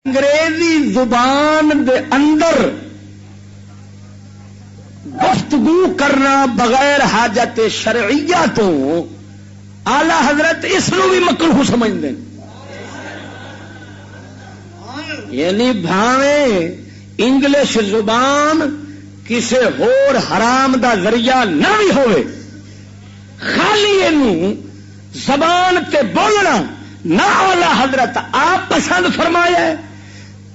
انگریزی زبان دے اندر گفتگو کرنا بغیر حاجت شرعیہ تو آلہ حضرت اس نو بھی مکروہ سمجھتے ہیں. یعنی بھاویں انگلش زبان کسے ہور حرام دا ذریعہ نہ بھی ہوئے، خالی اینو زبان تے بولنا نہ آلہ حضرت آپ پسند فرمایا ہے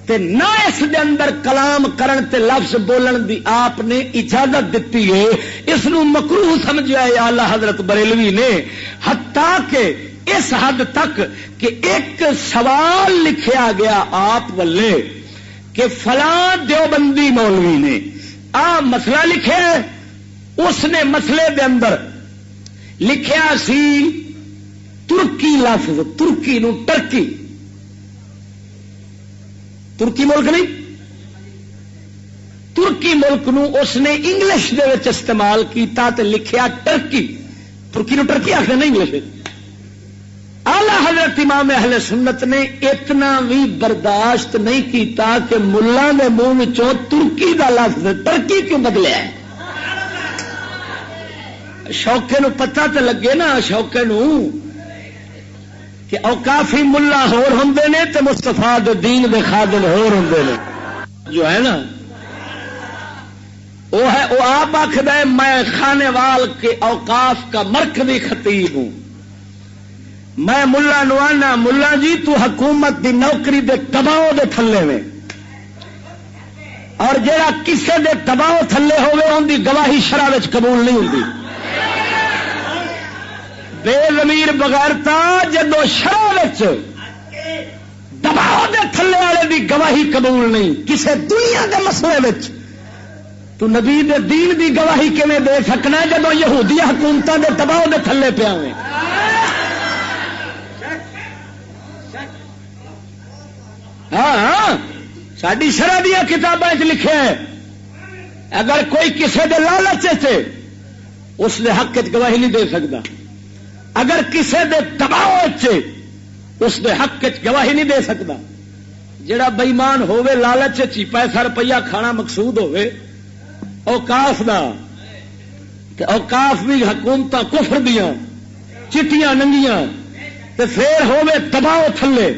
تے نہ اس دے اندر کلام کرن تے لفظ بولن دی آپ نے اجازت دیتی ہے. اس نو مکروہ سمجھا ہے اعلی حضرت بریلوی نے، حتیٰ کہ اس حد تک کہ ایک سوال لکھیا گیا آپ والے کہ فلاں دیوبندی مولوی نے مسئلہ لکھیا ہے، اس نے مسئلے دے اندر لکھیا سی ترکی لفظ، ترکی نو ٹرکی، ترکی ملک نہیں، ترکی ملک نو اس نے انگلش دے وچ استعمال کیتا تے لکھیا ٹرکی. ترکی نو ٹرکی آخر نہیں انگلش. اعلی حضرت امام اہل سنت نے اتنا بھی برداشت نہیں کیتا کہ ملا نے منہ وچوں ترکی دا لفظ ٹرکی کیوں بدلیا ہے. شوقے نو پتہ تے لگے نا، شوقے نو کہ اوقافی ملا ہور ہوندے نے تے مصطفیٰ دے دین دے خادم ہور ہوندے نے. جو ہے نا وہ ہے، وہ آپ آخر ہے میں خانے وال کے اوقاف کا مرکزی خطیب ہوں. میں ملا نوانا ملا جی تو حکومت دی نوکری دے دباؤ دے تھلے میں، اور جڑا کسے دے دباؤ تھلے ہوئے ان دی گواہی شرع وچ قبول نہیں ہوندی. بے ضمیر بغیرتا جدو شرع وچ دباؤ دے تھلے والے دی گواہی قبول نہیں کسے دنیا دے مسئلے وچ، تو نبی دے دین دی گواہی کیویں دے سکنا جدو یہودی حکومتاں دے دباؤ دے تھلے پیا ہوئے. ہاں ساری شرع دیا کتاباں لکھے ہے اگر کوئی کسے دے لالچ سے اس دے حق وچ گواہی نہیں دے سکتا، اگر کسے دے دباؤ سے اس دے حق وچ گواہی نہیں دے سکتا. جڑا بے ایمان ہوے لالچ چ پیسہ روپیہ کھانا مقصود ہوے اوقاف دا، تے اوقاف بھی حکومتاں کفر دیاں چٹیاں ننگیاں، تے پھر ہوے دباؤ تھلے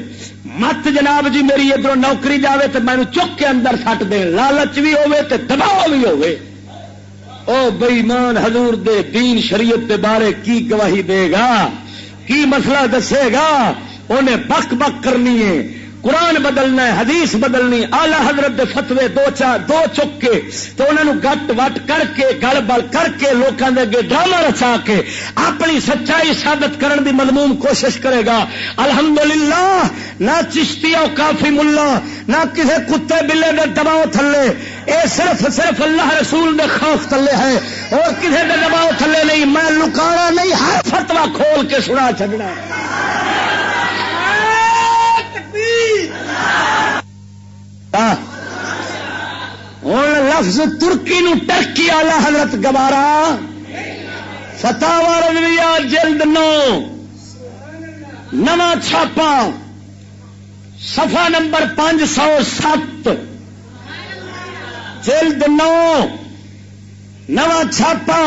مت جناب جی میری ادھر نوکری جاوے تے مینوں چک کے اندر سٹ دے، لالچ بھی ہوے تے دباؤ بھی ہوے. او بے ایمان حضور دے دین شریعت دے بارے کی گواہی دے گا، کی مسئلہ دسے گا؟ انہیں بک بک کرنی ہے، قرآن بدلنا ہے، حدیث بدلنی. اعلی حضرت دے فتوے دو چک کے تو انہوں نے گٹ وٹ کر کے گل بل کر کے لوگوں کے اگے ڈرامہ رچا کے اپنی سچائی ثابت کرنے دی مضمون کوشش کرے گا. الحمدللہ نہ چشتی او کافی ملا نہ کسی کتے بلے دے دباؤ تھلے، اے صرف اللہ رسول دے خوف تھلے ہے اور کسی دے دباؤ تھلے نہیں. میں لکانا نہیں، ہر فتوا کھول کے سنا چھڈنا. ہوں لفظ ترکی نو ٹرکی آلہ حضرت گوارا. فتاوی رضویہ جلد 9 نواں چھاپا صفحہ نمبر 507، جلد 9 نواں چھاپا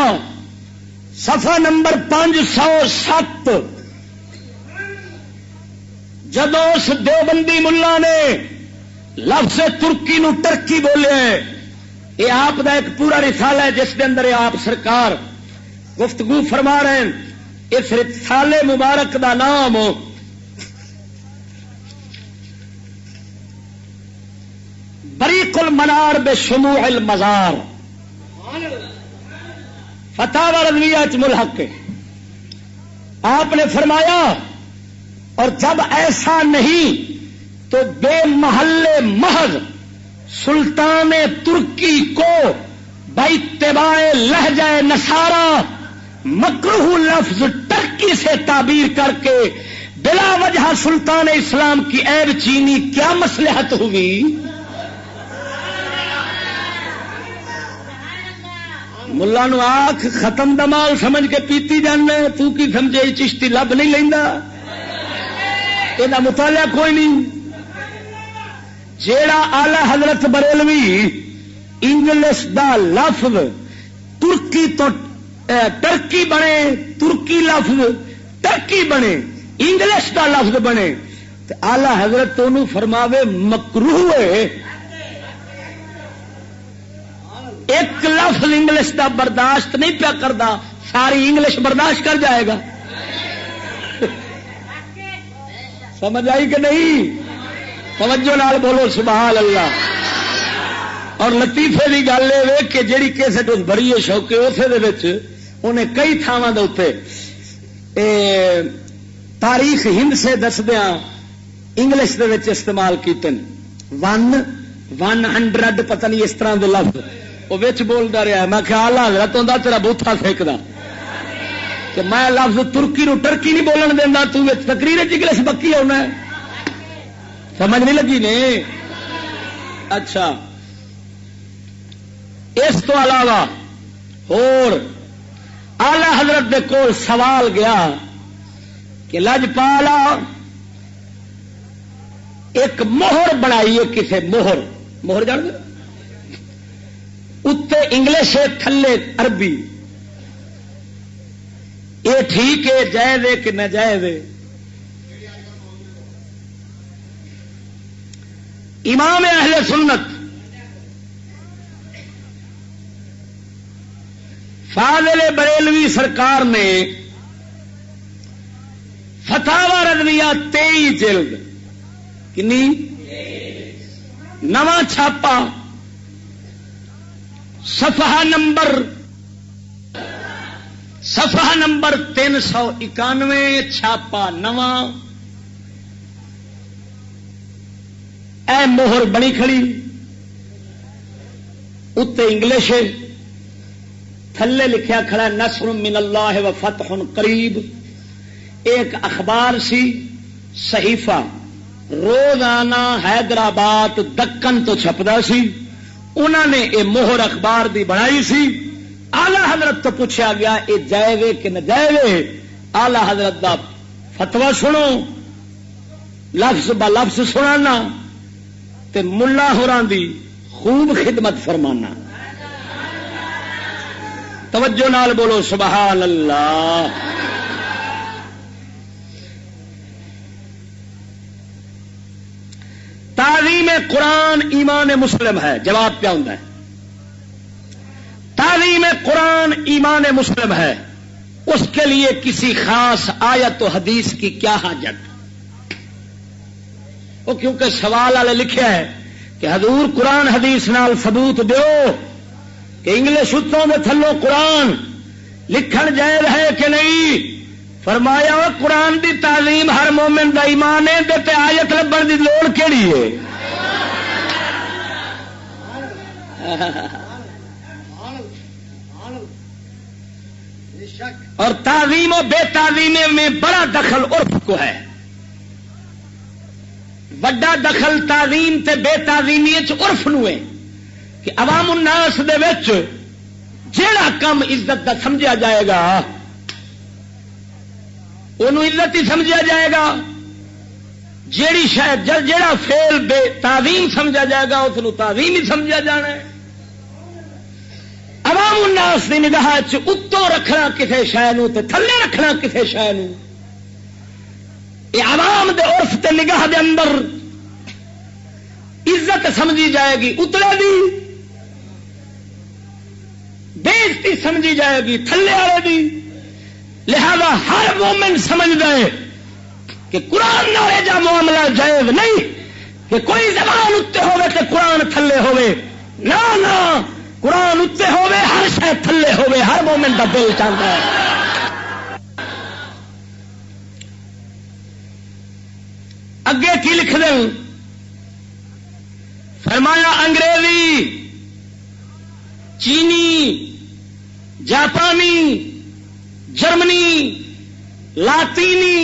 صفحہ نمبر 507. جدو اس دیوبندی ملا نے لفظ ترکی نو ٹرکی بولے، یہ آپ دا ایک پورا رسالہ ہے جس کے اندر آپ سرکار گفتگو فرما رہے ہیں. اس رسالے مبارک دا نام بریق المنار بشموع المزار، فتاوی رضویہ چ ملحق ہے. آپ نے فرمایا اور جب ایسا نہیں تو بے محل محض سلطان ترکی کو باتباع لہجہ نصارا مکروہ لفظ ٹرکی سے تعبیر کر کے بلا وجہ سلطان اسلام کی عیب چینی، کیا مصلحت ہوئی؟ ملا نو آنکھ ختم دمال سمجھ کے پیتی جانا، تو کی سمجھے چشتی لب نہیں لینا، یہ مطالعہ کوئی نہیں. جیڑا آلہ حضرت بریلوی انگلش دا لفظ ترکی تو ٹرکی بنے، ترکی لفظ ٹرکی بنے، انگلش دا لفظ بنے، تو آلہ حضرت انہوں فرماوے مکروہ ہے ایک لفظ انگلش دا برداشت نہیں پیا کردا، ساری انگلش برداشت کر جائے گا. سمجھ آئی کہ نہیں؟ توجہ نال بولو سبحان اللہ. اور لطیفے کی گل یہ کہ جیڑی کیسٹ بڑی ہے شوقے اسے انہیں کئی تھاواں دے اوتے تاریخ ہند سے دسدیا انگلش دے وچ استعمال کیتے 100 پتہ نہیں اس طرح دے لفظ وہ وچ بولدا رہا. میں کہ آلہ حضرت ہوندا تیرا بوتھا پھینکدا کہ میں لفظ ترکی نو ٹرکی نہیں بولن دینا، تو وچ تقریر انگلش بکی ہونا ہے. سمجھ نہیں لگی نے؟ اچھا اس تو علاوہ اور آلہ حضرت دے کول سوال گیا کہ لجپالا ایک مہر بنائی ہے، کسے مہر جان دے اتنے انگلش ہے تھلے عربی، یہ ٹھیک ہے جائز ہے کہ نہ جائز ہے؟ امام اہل سنت فاضل بریلوی سرکار نے فتاوا رضویہ 23 جلد کنی نواں چھاپا صفحہ نمبر 391 چھاپا نواں اے مہر بنی کھڑی اتنے انگلش تھلے لکھیا کھڑا نصر من اللہ و فتح قریب. ایک اخبار سی صحیفہ روزانہ حیدرآباد دکن تو چھپدا سی، انہوں نے یہ مہر اخبار دی بنائی سی. آلہ حضرت تو پوچھا گیا یہ جائز کہ نہ جائز؟ آلہ حضرت دا فتوا سنو، لفظ با لفظ سنانا تے ملا ہوراں دی خوب خدمت فرمانا. توجہ نال بولو سبحان اللہ. تعظیم قرآن ایمان مسلم ہے. جواب کیا ہوتا ہے؟ تعظیم قرآن ایمان مسلم ہے، اس کے لیے کسی خاص آیت و حدیث کی کیا حاجت؟ وہ کیونکہ سوال والے لکھا ہے کہ حضور قرآن حدیث نال ثبوت دیو کہ انگلش اتوں میں تھلو قرآن لکھن جائز ہے کہ نہیں؟ فرمایا وہ قرآن دی تعلیم ہر مومن دا ایمان ہے، تے آیت لبن دی لوڑ کیڑی ہے؟ اور تعظیم و بے تعظیمے میں بڑا دخل عرف کو ہے. بڑا دخل تعظیم تے بے تعظیمی عرف نو ہے کہ عوام الناس دے وچ جیڑا کم عزت دا سمجھا جائے گا انہوں عزت ہی سمجھا جائے گا، جیڑی شاید جیڑا فعل بے تعظیم سمجھا جائے گا اس کو تعظیم ہی سمجھا جانا ہے. عوام الناس دی نگاہ اتوں رکھنا کسی شے نو تے تھلے رکھنا کسی شے نو، یہ عوام دے عرف تے نگاہ دے اندر عزت سمجھی جائے گی، اتلے دی بےزتی سمجھی جائے گی تھلے والے دی. لہذا ہر مومن سمجھتا ہے کہ قرآن نال جا معاملہ جائز نہیں کہ کوئی زبان اتنے ہوے تے قرآن تھلے ہوے. نہ قرآن اتنے ہوے ہر شے تھلے ہوے، ہر مومن کا دل چاہتا ہے. اگے کی لکھ دیں؟ فرمایا انگریزی، چینی، جاپانی، جرمنی، لاطینی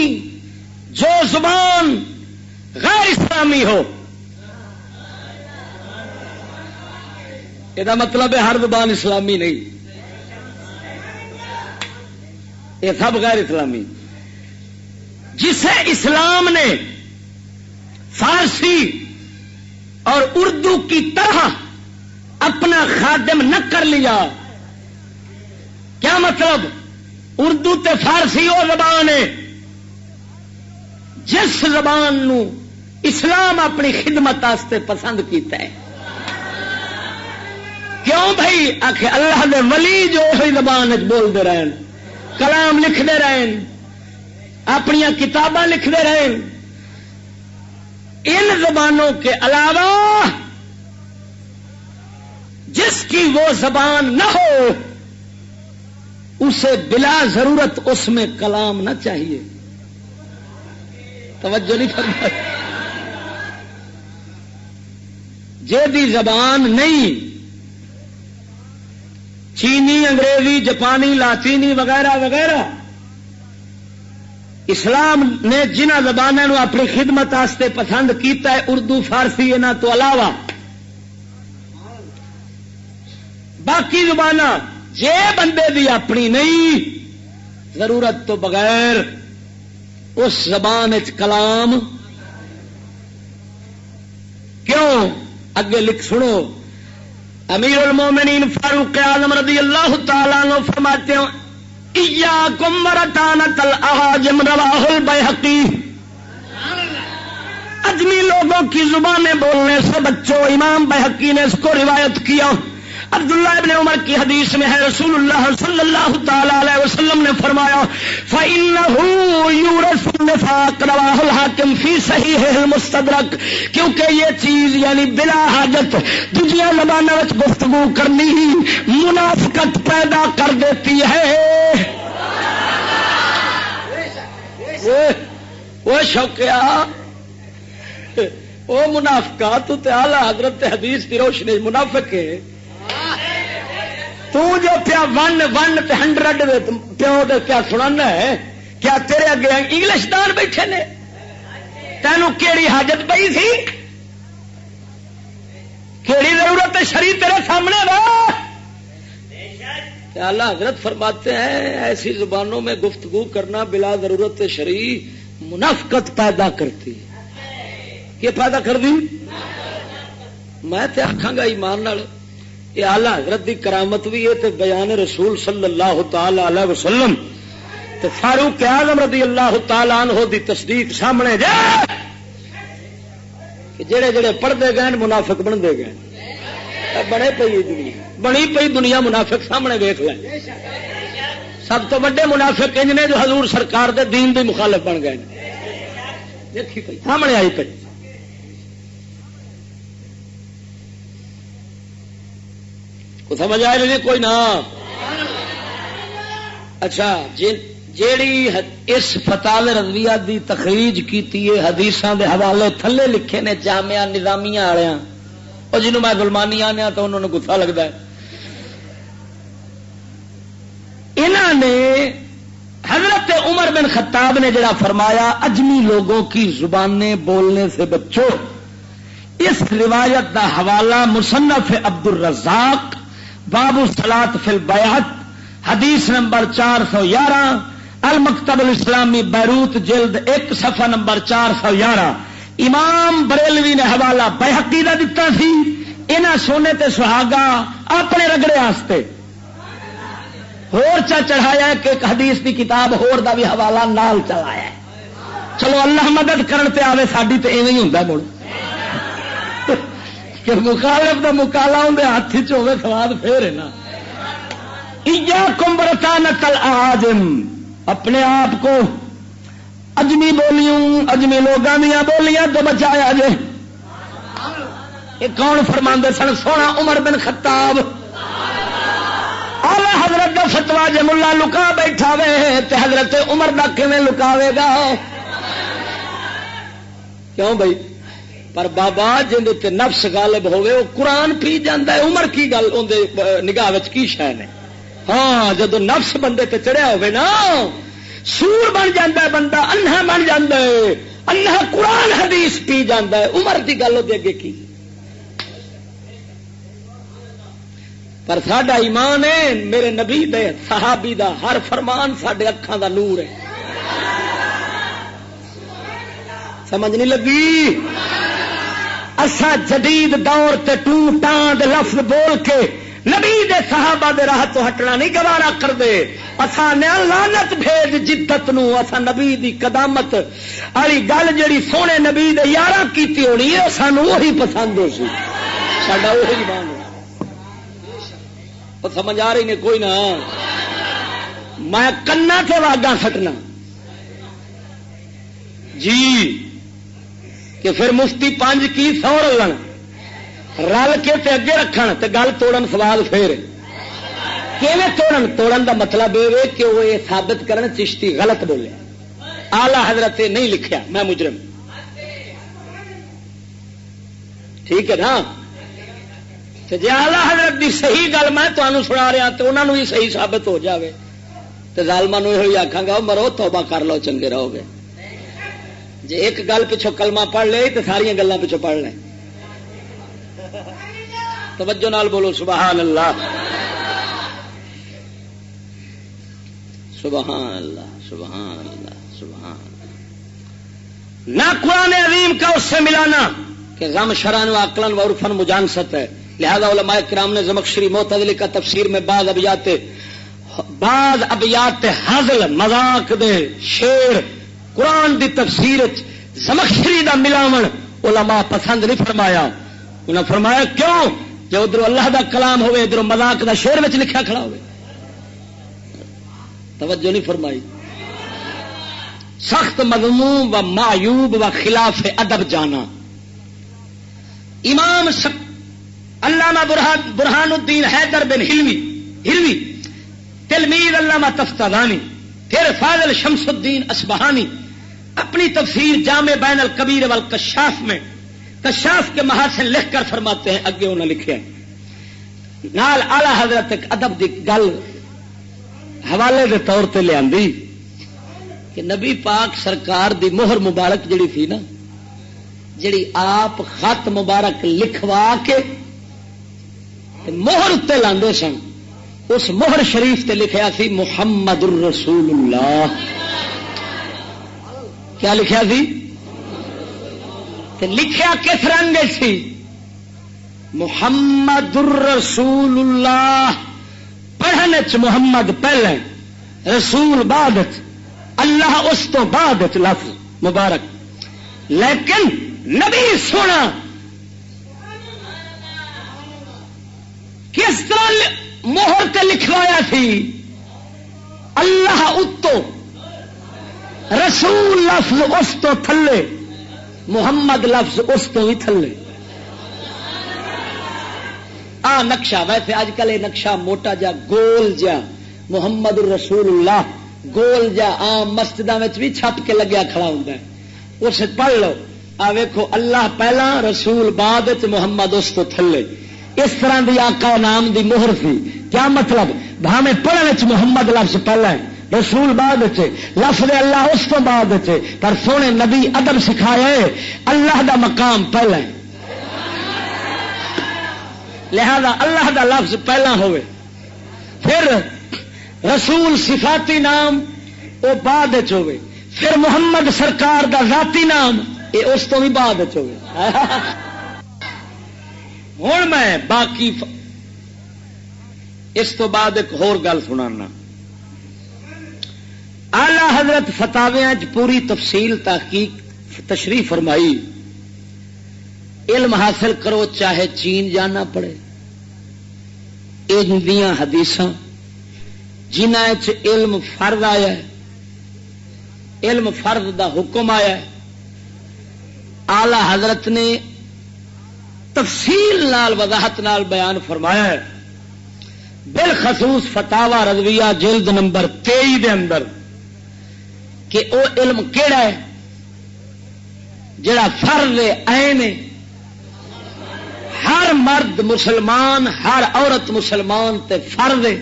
جو زبان غیر اسلامی ہو، یہ مطلب ہے ہر زبان اسلامی نہیں، یہ سب غیر اسلامی. جسے اسلام نے فارسی اور اردو کی طرح اپنا خادم نہ کر لیا. کیا مطلب؟ اردو تے فارسی وہ زبان ہے جس زبان نو اسلام اپنی خدمت واسطے پسند کیتا ہے. کیوں بھائی؟ آخر اللہ دے ولی جو ہوئی زبان بولتے رہن، کلام لکھتے رہن، اپنی کتاباں لکھتے رہن. ان زبانوں کے علاوہ جس کی وہ زبان نہ ہو اسے بلا ضرورت اس میں کلام نہ چاہیے. توجہ نہیں فرمائی؟ جیدی زبان نہیں، چینی، انگریزی، جاپانی، لاطینی وغیرہ وغیرہ، اسلام نے جنہ زبانوں اپنی خدمت واسطے پسند کیتا ہے، اردو فارسی انہاں تو علاوہ باقی زبان جے بندے دی اپنی نہیں، ضرورت تو بغیر اس زبان کلام. کیوں؟ اگے لکھ سنو. امیر المومنین فاروق اعظم رضی اللہ تعالیٰ عنہ فرماتے ہیں ایاکم ورطانۃ الاعاجم رواہ البیہقی. اجمی لوگوں کی زبانیں بولنے سے بچوں. امام بیہقی نے اس کو روایت کیا. عبداللہ ابن عمر کی حدیث میں ہے رسول اللہ صلی اللہ تعالی علیہ وسلم نے فرمایا فَإِنَّهُ يُورَثُ النِّفَاقَ رواہ الحاکم فی صحیح المستدرک. کیونکہ یہ چیز یعنی بلا حاجت دوسری زبانوں میں گفتگو کرنی ہی منافقت پیدا کر دیتی ہے. وہ شوقیا وہ منافقہ تو اعلی حضرت حدیث کی روشنی منافق ہے. تو جو پیا 1 1 100 پیو کیا سنانا ہے؟ کیا تیرے اگے انگلش دان بیٹھے نے؟ تینوں کیڑی حاجت پئی تھی؟ کیڑی ضرورت شریع تیرے سامنے وا؟ اعلیٰ حضرت فرماتے ہیں ایسی زبانوں میں گفتگو کرنا بلا ضرورت شریع منافقت پیدا کرتی. کیا پیدا کر دی؟ میں تے آکھاں گا ایمان نال یہ اعلیٰ حضرت دی کرامت بھی ہے تے بیان رسول صلی اللہ تعالی علیہ وسلم تے فاروق اعظم رضی اللہ تعالی عنہ دی تصدیق سامنے جا کہ جڑے جڑے پڑھتے گئے منافق بنتے گئے. بنے پئی دنیا، بنی پئی دنیا منافق سامنے ویکھ لیں. سب تو بڑے منافق انج نے جو حضور سرکار دے دین دی مخالف بن گئے. دیکھی پئی سامنے آئی پئی. کو سمجھ آئے نہیں کوئی نہ؟ اچھا جیڑی اس فتاوی رضویہ دی تخریج کیتی ہے حدیثاں دے حوالے تھلے لکھے نے جامعہ نظامیہ والےاں اور جنہوں میں گلمانی آنے تو انہوں نے غصہ لگتا ہے. انہوں نے حضرت عمر بن خطاب نے جڑا فرمایا اجمی لوگوں کی زبانیں بولنے سے بچو، اس روایت دا حوالہ مصنف عبد الرزاق باب الصلاۃ فی البیعۃ حدیث نمبر 411 المکتب الاسلامی بیروت جلد 1 صفحہ نمبر 411 امام بریلوی نے حوالہ بیہقی دا دتا سی. انہاں سونے تے سہاگا اپنے رگڑے واسطے ہور چڑھایا کہ ایک حدیث کی کتاب ہور دا بھی حوالہ نال چلایا ہے. چلو اللہ مدد کرن تے آوے ساڈی تے ایویں ہی ہوندا مڑ کہ مخالف دا مکالا اندے ہاتھ چ ہوے سواد پھر ہے نا. ایاکم برطانۃ الاعاجم، اپنے آپ کو اجمی بولیوں اجمی لوگاں دیاں بولیاں تو بچایا جے. یہ کون فرماندے سن؟ سونا عمر بن خطاب. اعلی حضرت دا فتوا جے ملا لکا بیٹھا وے تے حضرت عمر دا کیویں لکاوے گا؟ کیوں بھائی؟ پر بابا جن تے نفس غالب ہوئے وہ قرآن پی جاندہ ہے. عمر کی گل اندے نگاہ وچ کی شے نے؟ ہاں جدو نفس بندے تے چڑھیا ہوئے نا سور بن جاندہ ہے بندہ، انہا بن جاندہ ہے، انہا قرآن حدیث پی جاندہ ہے. عمر دی گل دے اگے کی؟ پر ساڈا ایمان ہے میرے نبی دے صحابی دا ہر فرمان ساڈے اکھاں دا نور ہے. سمجھ نہیں لگی؟ اسا جدید دور تے ٹوں ٹاں دے لفظ بول کے نبی دے صحابہ دے راہ تو ہٹنا نہیں گوارا کر دے. اسا نے لعنت بھیج جدت نو. اسا نبی دی قدامت والی گل جڑی سونے نبی دے یاراں کیتی ہونی ہے سانو وہی پسند ہو سی. ساڈا وہی ایمان ہے. سمجھ آ رہی نے کوئی نہ. میں کنا تے واگاں سٹنا جی کہ پھر مفتی 5 کی 100 رلن رل کے تے اگے رکھن تے گل توڑن سوال پھر کیویں توڑن دا مطلب یہ کہ وہ یہ ثابت کرن چشتی غلط بولے. آلہ حضرت نہیں لکھیا میں مجرم. ٹھیک ہے نا. جی آلہ حضرت دی صحیح گل میں تمہیں سنا رہا تو انہوں نے صحیح ثابت ہو جاوے تو ظالماں یہ آخا گا مرو توبہ کر لو چنگے رہو گے. جی ایک گل پچھو کلمہ پڑھ لے تو ساری گلیں پچھو پڑھ لیں. توجہ نال بولو سبحان اللہ سبحان اللہ سبحان اللہ سبحان اللہ. نہ قرآن عظیم کا اس سے ملانا کہ غم شران و عقلن و عرفن مجانست ہے. لہذا علماء کرام نے زمخشری معتزلی کا تفسیر میں بعض ابیات ہزل مذاق دے شعر قرآن دی تفسیر زمخشری دا ملاون علماء پسند نہیں فرمایا. انہوں نے فرمایا کیوں جو ادھر اللہ دا کلام ہوئے ادھر مذاق دا شعر میں لکھا کھڑا ہوئے. توجہ نہیں فرمائی. سخت مذموم و معیوب و خلاف ادب جانا. امام علامہ برہان الدین حیدر بن ہلوی تلمید علامہ تفتازانی پھر فاضل شمس الدین اصبہانی اپنی تفسیر جامع بین الکبیر والکشاف میں کشاف کے محاسن لکھ کر فرماتے ہیں اگے انہوں نے لکھے نال اعلی حضرت ایک ادب دی گل حوالے دے طور تے لے آندی کہ نبی پاک سرکار دی مہر مبارک جڑی تھی نا جڑی آپ خط مبارک لکھوا کے مہر اتنے لاندے سن اس مہر شریف تے لکھیا سی محمد الرسول اللہ. کیا لکھیا سی؟ تے لکھیا کس رنگ سی؟ محمد الرسول اللہ. پڑھنے چ محمد پہلے رسول بعد اللہ اس تو بعد لفظ مبارک. لیکن نبی سونا کس طرح مہر تے لکھوایا تھی؟ اللہ اتو رسول لفظ اس تو تھلے محمد لفظ اس تو ہی تھلے. نقشہ ویسے اج کل یہ نقشہ موٹا جا گول جا محمد الرسول اللہ گول جا عام مسجدوں میں بھی چھپ کے لگیا کھڑا ہوتا ہے. اسے پڑھ لو ویکھو اللہ پہلا رسول بعد محمد اس تو تھلے. اس طرح دی آقا نام دی مہر سی. کیا مطلب؟ بھاویں پڑھنے چ محمد لفظ پہلا ہے رسول بعد لفظ اللہ اس تو بعد پر سونے نبی ادب سکھایا ہے اللہ دا مقام پہلا ہے. لہذا اللہ دا لفظ پہلا ہوئے پھر رسول صفاتی نام وہ بعد ہوئے پھر محمد سرکار دا ذاتی نام یہ اس تو بھی بعد ہوئے. ہوں میں باقی اس تو بعد ایک ہور گل سنانا. آلہ حضرت فتاویاں پوری تفصیل تحقیق تشریح فرمائی. علم حاصل کرو چاہے چین جانا پڑے. ان حدیثاں جنہیں علم فرض آیا ہے علم فرض دا حکم آیا ہے آلہ حضرت نے تفصیل نال وضاحت نال بیان فرمایا ہے. بالخصوص فتاوا رضویہ جلد نمبر 23 دے اندر کہ او علم کیڑا ہے جڑا فرض عین ہے. ہر مرد مسلمان ہر عورت مسلمان تے فرض ہے.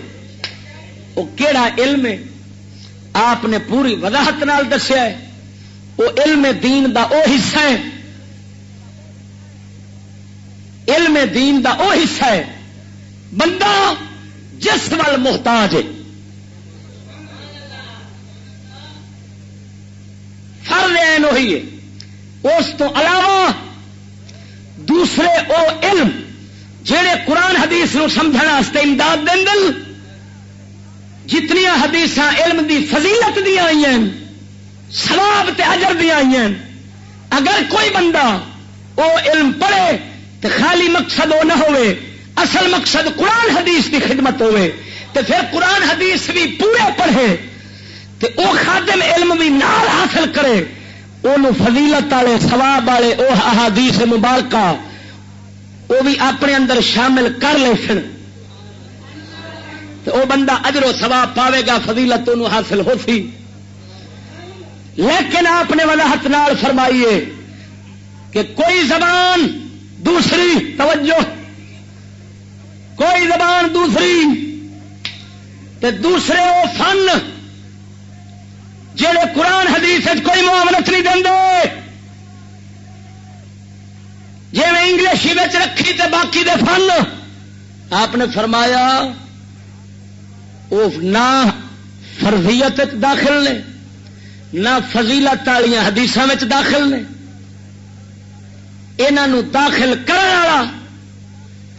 وہ کیڑا علم ہے آپ نے پوری وضاحت نال دسیا ہے. وہ علم دین دا او حصہ ہے علم دین دا او حصہ ہے بندہ جس وال محتاج ہے. فرض عین وہی ہے. اس تو علاوہ دوسرے او علم جہے قرآن حدیث نو سمجھنے واسطے امداد دیں دل جتنی حدیث علم دی فضیلت دیا آئی ہیں ثواب تے اجر دیا آئی ہیں اگر کوئی بندہ او علم پڑھے تو خالی مقصد وہ نہ ہوئے اصل مقصد قرآن حدیث کی خدمت ہوئے تو پھر قرآن حدیث بھی پورے پڑھے تو او خادم علم بھی نال حاصل کرے انہوں فضیلت والے ثواب والے او احادیث مبارکہ وہ بھی اپنے اندر شامل کر لے پھر تو وہ بندہ اجر و ثواب پاوے گا فضیلت انہوں حاصل ہو سی لیکن آپ نے وضاحت نال فرمائیے کہ کوئی زبان دوسری توجہ کوئی زبان دوسری تے دوسرے وہ فن جہے قرآن حدیث کوئی معاملت نہیں دے جی میں انگلش رکھی تے باقی دے فن آپ نے فرمایا وہ نہ فرضیت داخل نے نہ فضیلت والی حدیث داخل نے انہوں داخل کرنے والا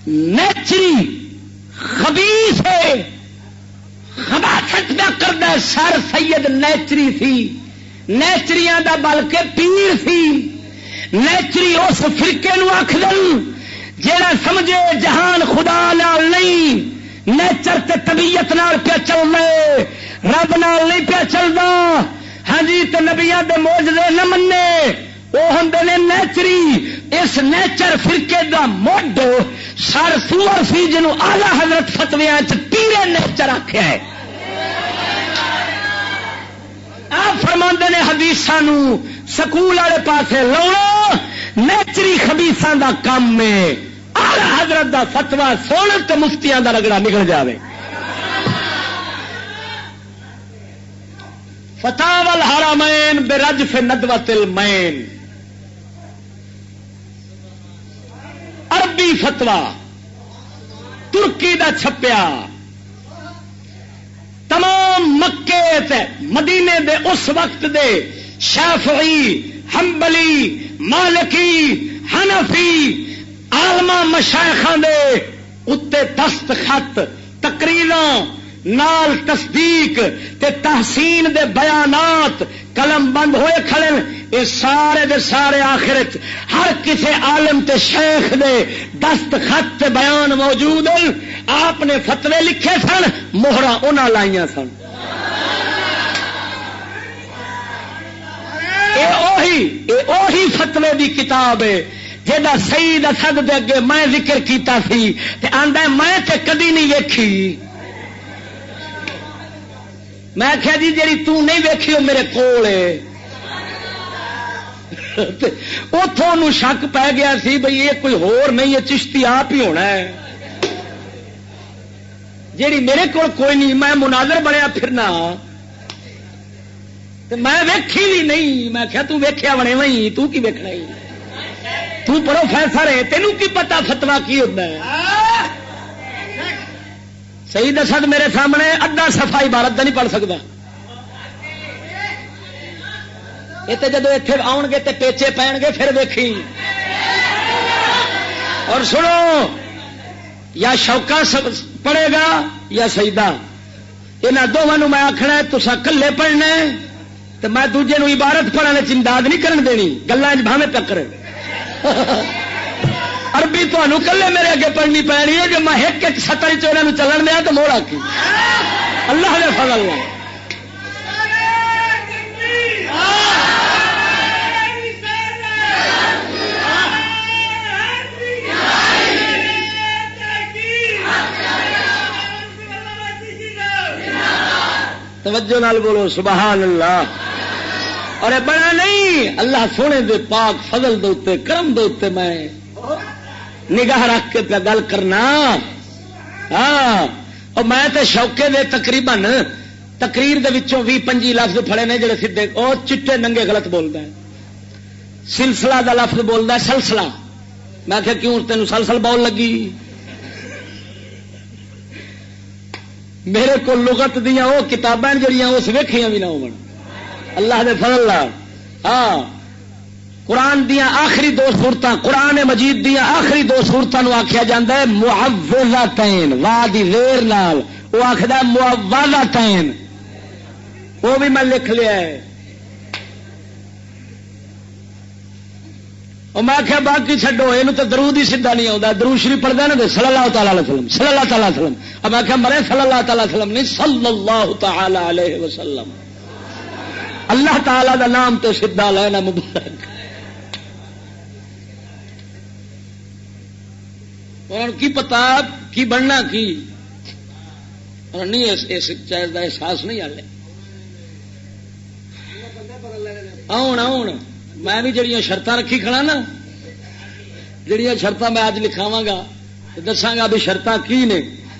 نیچری خبیث ہے خباثت نہ کرتا سر سید نیچری سی نیچریاں دا بلکہ پیر سی نیچری اس فرقے نو آخ دن جہاں سمجھے جہان خدا نال نہیں نیچر تے طبیعت نال پیا چل رہے رب نال نہیں پیا چلتا ہاں جی تو نبیاں دے معجزے نہ منے وہ ہوں نے نیچری اس نیچر فرقے دا مڈ سر سور سی جنوں آلہ حضرت فتویاں پیرے نیچر آخیا ہے آپ فرماندے نے حدیثاں سکول والے پاسے لاؤنا نیچری خبیثاں دا کام ہے آلہ حضرت دا فتوا سن تے مفتیاں دا رگڑا نکل جاوے فتاوی الحرمین برجف ندوۃ المین عربی فتوا ترکی دا چھپیا تمام مکے تے مدینے دے اس وقت دے شافعی حنبلی مالکی حنفی عالماں مشائخاں دے اتے دستخط تقریراں نال تصدیق تے تحسین دے بیانات قلم بند ہوئے کھڑے یہ سارے دے سارے آخرت ہر کسی عالم تے شیخ دے دستخط تے بیان موجود ہیں آپ نے فتوے لکھے سن مہرا انہاں لائیاں سن اوہی فتوے دی کتاب ہے جہاں سید اسد دے اگے میں ذکر کیتا سی تے آندا ہے میں تے کدی نہیں ویکھی میں آخیا جی جی نہیں ویکھی وہ میرے کول اتوں شک پی گیا سی بھئی یہ کوئی ہور نہیں ہے چشتی آپ ہی ہونا ہے جیڑی میرے کول کوئی نہیں میں مناظر بنیا پھرنا میں ویکھی بھی نہیں میں آخیا تو ویکھیا بنے وہی تو کی ویکھنا ہی تو پروفیسر ہے تینوں کی پتا فتوا کی ہوتا ہے سید اسد میرے سامنے ادھا صفحہ عبارت دا نہیں پڑھ سکتا یہ تو جدو اتنے آؤ گے تو پیچے پین گے پھر دیکھی اور سنو یا شوکا پڑھے گا یا سیدہ یہاں دونوں میں آخنا تسا کلے پڑھنا تو میں دوجے نو عبارت پڑھنے چ امداد نہیں کرن دینی گلان بھاوے ٹکر عربی تمہوں کلے میرے اگے پڑھنی پینی ہے جو میں ایک ایک سطر چلن دیا تو موڑ آکی اللہ نے فضل اللہ توجہ نال بولو سبحان اللہ اور بنا نہیں اللہ سونے دے پاک فضل دے اوتے کرم دے اوتے میں نگاہ رکھ کے پہ گل کرنا ہاں اور میں تے شوکے دے تقریباً تقریر دے وچوں 20-25 لفظ پھڑے نے جڑے سیدھے او چٹے ننگے غلط بولدا ہے سلسلہ دا لفظ بولدا ہے سلسلہ میں کہ کیوں تینوں سلسل بول لگی میرے کو لغت دیاں وہ کتاباں جڑیاں اس ویکھیاں بھی نہ ہون اللہ دے فضل نال ہاں قرآن دیا آخری دو سورتاں، قرآن مجید دیا آخری دو سورتاں آخیا جاتا ہے معوذتین، واہ دی زیر نال، وہ آخر معوذتین، وہ بھی میں لکھ لیا ہے. میں آخیا باقی چڈو، یہ تو درود ہی سیدھا نہیں آتا، درود شریف پڑھتا نا صلی اللہ تعالی علیہ وسلم، صلی اللہ تعالی وسلم. اب میں آخیا مرے صلی اللہ تعالی وسلم نہیں، صلی اللہ تعالی علیہ وسلم. اللہ تعالی دا نام تو سیدھا لینا مبارک. اور کی پتا کی بننا کی اور نہیں، اس چیز کا احساس نہیں آ آن میں بھی جڑیاں شرط رکھی کھڑا نا، جڑیاں شرط میں اج لکھاواں گا دساگا بھی شرط کی نے،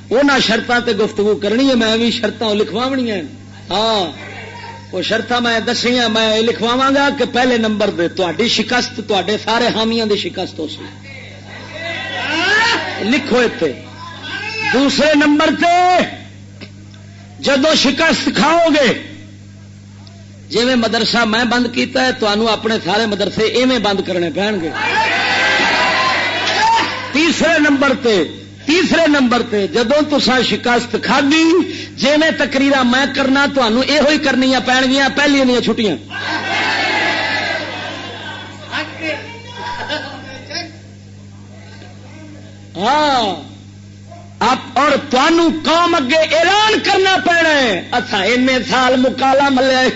انہاں شرطاں تے گفتگو کرنی ہے. میں بھی شرطاں لکھواوڑیاں. ہاں وہ شرطاں میں دسیاں میں لکھواواں گا کہ پہلے نمبر پہ تہاڈی شکست تہاڈے سارے حامیاں دی شکست ہو سی، لکھو اتنے. دوسرے نمبر پہ جدو شکست کھاؤ گے، جی میں مدرسہ میں بند کیتا ہے تو انہوں اپنے سارے مدرسے ایویں بند کرنے پہن گے. تیسرے نمبر تے جدوں تساں شکست کھادی، جی میں تقریرا میں کرنا تو انہوں یہ ہی کرنی پہن گیا پہلے دیا چھٹیاں. ہاں اور تمہوں قوم اگے اعلان کرنا پینا ہے اچھا این سال مکالا ملے،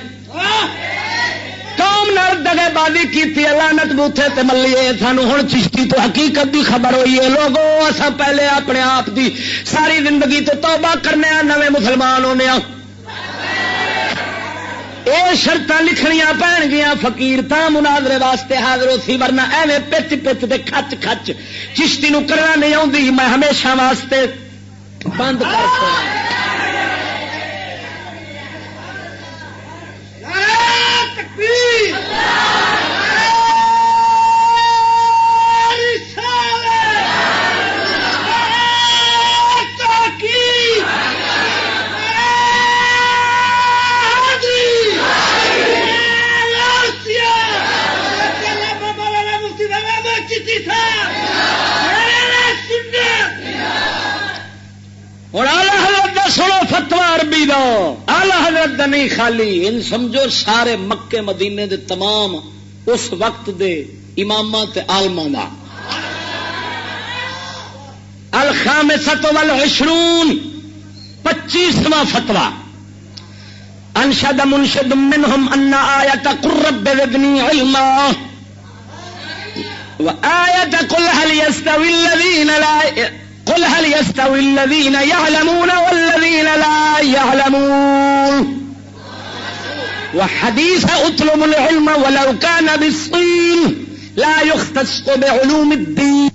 قوم نال دگے بازی کی لعنت بوتھے تے ملیے. سانو ہن چشتی تو حقیقت دی خبر ہوئی ہے. لوگوں اساں پہلے اپنے آپ دی ساری زندگی تو توبہ کرنے نویں مسلمان ہونے. یہ شرط لکھنیاں پہن گیا. فقیر تا مناظرے واسطے حاضر ہو سی، ورنہ ایویں پچ پچ تے کھچ کھچ چشتی نو کرنا نہیں آتی. میں ہمیشہ واسطے بند کر عربی دا اعلی حضرت دا نہیں خالی ان سمجھو سارے مکے مدینے دے تمام اس وقت دے اماماں تے عالماں دا. الخامسۃ والعشرون 25واں فتوی. انشد منشد منهم ان آیت قل رب زدنی علما وآیت قل هل يستوي الذین لا قل هل يستوي الذين يعلمون والذين لا يعلمون وحديث اطلب العلم ولو كان بالصين لا يختص بعلوم الدين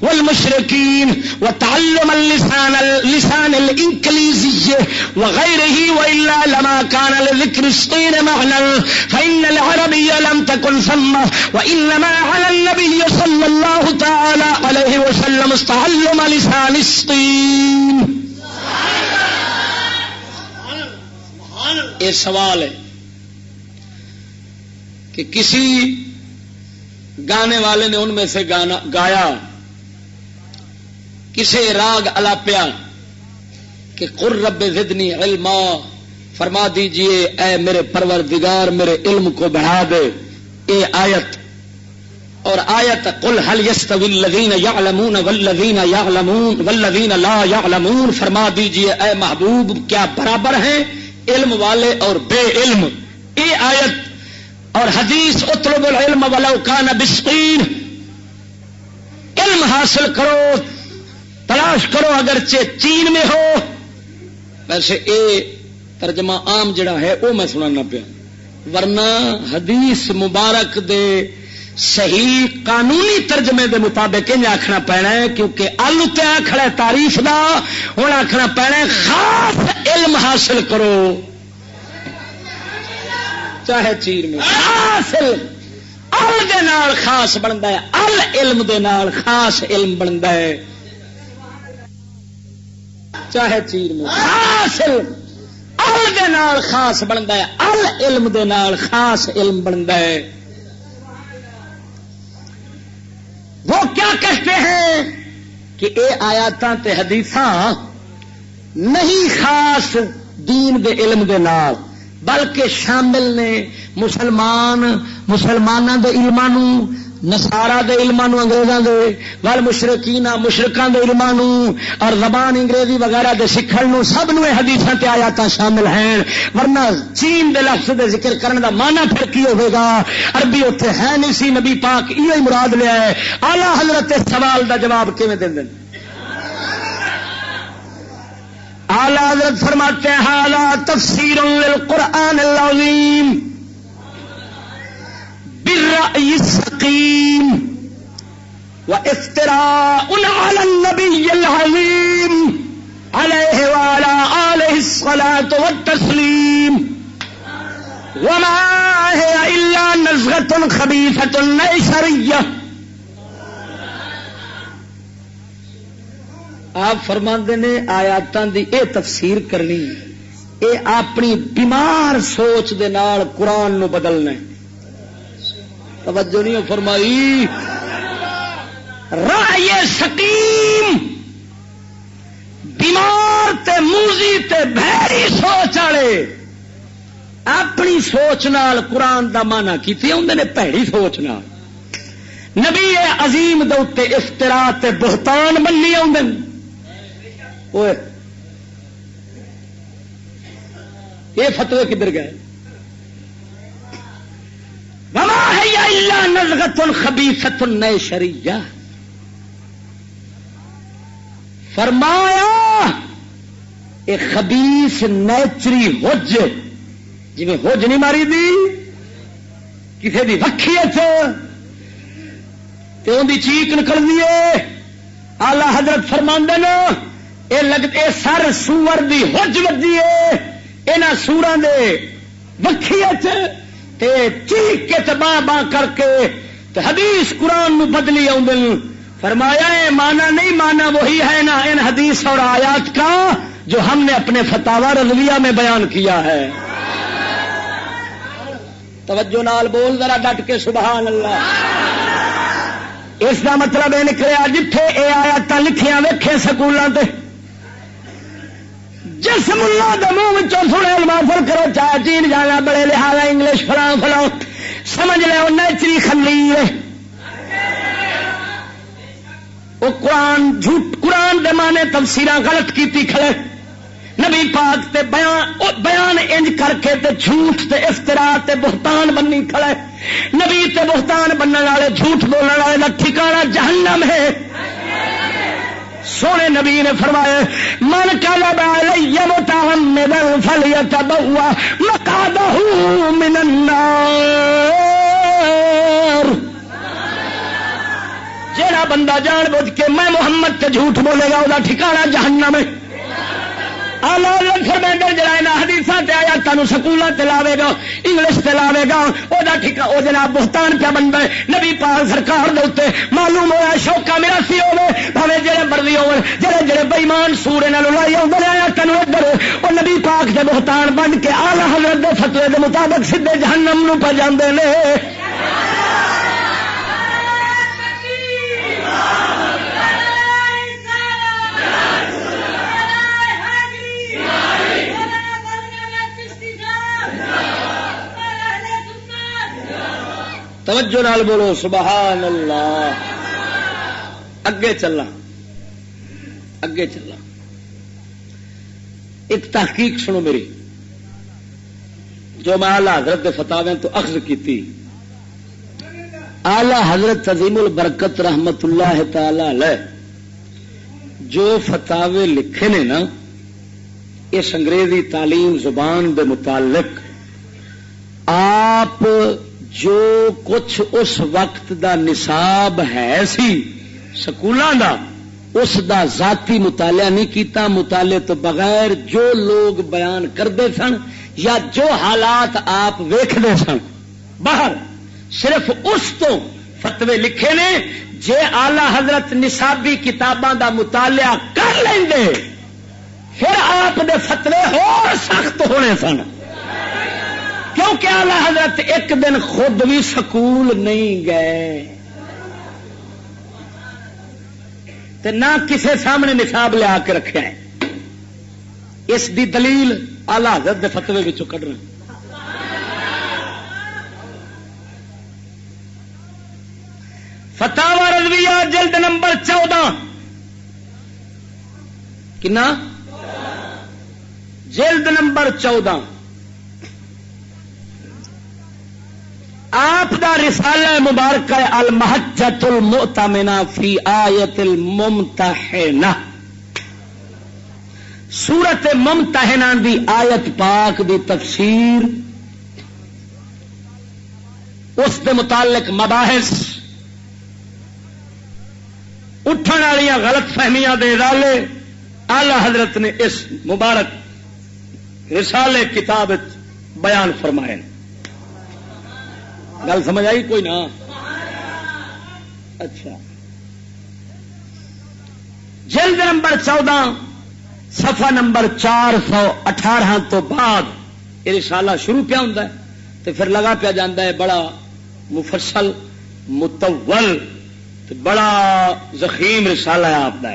والمشركين وتعلم اللسان الانجليزي وغيره والا لما كان لذكر الصين معنى فان العربي لم تكن ثم وانما على النبي صلى الله تعالى عليه وسلم تعلم لسان الصين. یہ سوال ہے کہ کسی گانے والے نے ان میں سے گانا گایا، کسے راگ الاپیا کہ قل رب زدنی علما، فرما دیجئے اے میرے پروردگار میرے علم کو بڑھا دے. اے آیت اور آیت قل هل يستوي الذين يعلمون والذين يعلمون والذين لا يعلمون، فرما دیجئے اے محبوب کیا برابر ہیں علم والے اور بے علم. اے آیت اور حدیث اطلب العلم ولو كان بالصين، علم حاصل کرو تلاش کرو اگرچہ چین میں ہو. ویسے اے ترجمہ عام جڑا ہے وہ میں سنانا پیا، ورنہ حدیث مبارک دے صحیح قانونی ترجمے دے مطابق انج آکھنا پینا ہے، کیونکہ آلو تے آکھڑا ہے تعریف دا، ہن آکھنا پینا ہے خاص علم حاصل کرو چاہے چیر میں. خاص علم ال دے نال خاص بنتا ہے، ال علم دے نال خاص علم بنتا ہے چاہے چیر میں. خاص علم ال دے نال خاص بنتا ہے، ال علم دے نال خاص علم بنتا ہے وہ کیا کہتے ہیں کہ اے آیاتاں تے حدیثاں نہیں خاص دین دے علم دے نال بلکہ شامل نے مسلماناں دے علمانوں، نصارا دے علمانوں، انگریزاں دے وال مشرکین مشرکاں دے علمانوں اور زبان انگریزی وغیرہ دے سکھن نو سب نو حدیثاں تے آیاتاں شامل ہیں، ورنہ چین دے لفظ دے ذکر کرنے دا معنی پھر کی ہوے گا؟ عربی اوتھے ہے نہیں سی، نبی پاک ایو ہی مراد لیا ہے۔ اعلی حضرت اس سوال دا جواب کیویں دیندے؟ اعلی حضرت فرماتے ہیں حالا تفسیر للقرآن العظیم بالرأی السقیم وافتراء علی النبی العظیم علیہ وعلی آلہ الصلاة والتسلیم وما هي الا نزغة خبیثة نیشریہ۔ آپ فرماندے نے آیاتاں دی اے تفسیر کرنی، اے اپنی بیمار سوچ دے نال قرآن نو بدلنا۔ توجہ نہیں فرمائی؟ رائے سقیم، بیمار تے موذی تے بھیڑی سوچ والے اپنی سوچ نال قرآن دا معنی کیتے ہوندے نے بھیڑی سوچ نال۔ نبی عظیم دے اوتے افتراء تے بہتان منی ہوندے نے۔ یہ فتوے کدھر گئے؟ وما هي الا نزغة خبيثة نیشریہ۔ فرمایا ایک خبیث نیچری حج، جی میں حج نہیں ماری دی کسی دی وکھی تے ان دی چیک نکل دیے۔ آلہ حضرت فرماندے نا اے لگتے سر سور دی حج وجی ہے، انہاں سوراں دے وکھی تے چیک کے تے باں باں کر کے تے حدیث قرآن نو بدلی آؤندے۔ فرمایا ہے مانا نہیں، مانا وہی ہے نا ان حدیث اور آیات کا جو ہم نے اپنے فتاوی رضویہ میں بیان کیا ہے۔ توجہ نال بول ذرا ڈٹ کے سبحان اللہ۔ اس کا مطلب یہ نکلیا جتھے اے آیاتاں لکھیاں ویکھے سکولاں تے، جس ملا دے منہ سنے محفل کرو چاہے چین جانا بڑے لہٰذا انگلش فلاں فلاں سمجھ لے وہ نیچری خلیل ہے، وہ قرآن جھوٹ قرآن دے مانے تفسیراں غلط کیتی کھڑے، نبی پاک تے بیان انج کر کے تے جھوٹ تے افتراء تے بہتان بننی کھڑے۔ نبی تے بہتان بننے والے جھوٹ بولنے والے کا ٹھکانہ جہنم ہے۔ سونے نبی نے فرمایا من کذب علی متعمدا فلیتبوأ مقعدہ من النار۔ جیڑا بندہ جان بوجھ کے میں محمد تے جھوٹ بولے گا وہ ٹھکانہ جہنم ہے۔ جڑا حدیثاں تے آیاتاں سکولاں تے لاوے گا، انگلش تے لاوے گا، وہ جناب بہتان پیا بنتا ہے۔ نبی پاک سرکار دے اوتے معلوم ہوا شوکا میرا سی ہوے بھاوے جڑے مرضی ہو جڑے جڑے بےمان سورے نال لائی آؤندے آیاتاں ادھر وہ نبی پاک دے بہتان بن کے اعلی حضرت دے فتوی دے مطابق سیدھے جہنم نو پہ جاندے نے۔ توجہ نال بولو سبحان اللہ۔ اگے چلا اگے چلا، ایک تحقیق سنو میری جو میں اعلی حضرت کے فتاوی تو اخذ کی۔ اعلی حضرت عظیم البرکت رحمت اللہ تعالی علیہ جو فتاوی لکھے نے نا، اس انگریزی تعلیم زبان دے متعلق آپ جو کچھ اس وقت دا نصاب ہے سی سکولاں دا، اس دا ذاتی مطالعہ نہیں کیتا، مطالعے تو بغیر جو لوگ بیان کرتے سن یا جو حالات آپ ویکھدے سن باہر صرف اس تو فتوے لکھے نے۔ جے آلہ حضرت نصابی کتاباں دا مطالعہ کر لیندے پھر آپ دے فتوے اور سخت ہونے سن، کیونکہ آلہ حضرت ایک دن خود بھی سکول نہیں گئے۔ تے نہ کسے سامنے نصاب لیا کے رکھا ہے. اس دی دلیل آلہ حضرت دے فتوے وچوں کڈنا. فتاوی رضویہ جلد نمبر 14 کنا جلد نمبر 14 آپ دا رسالہ مبارکہ المحجۃ المؤتمنہ فی آیت الممتحنہ سورت ممتحنہ دی آیت پاک دی تفسیر اس دے متعلق مباحث اٹھن والی غلط فہمیاں دے ازالے اعلی حضرت نے اس مبارک رسالے کتاب بیان فرمائے. گل سمجھ آئی کوئی نہ؟ اچھا جلد نمبر 14 صفحہ نمبر 418 تو بعد یہ رسالہ شروع پیا ہوں تو پھر لگا پیا جاتا ہے بڑا مفصل مطول بڑا ضخیم رسالہ ہے آپ کا.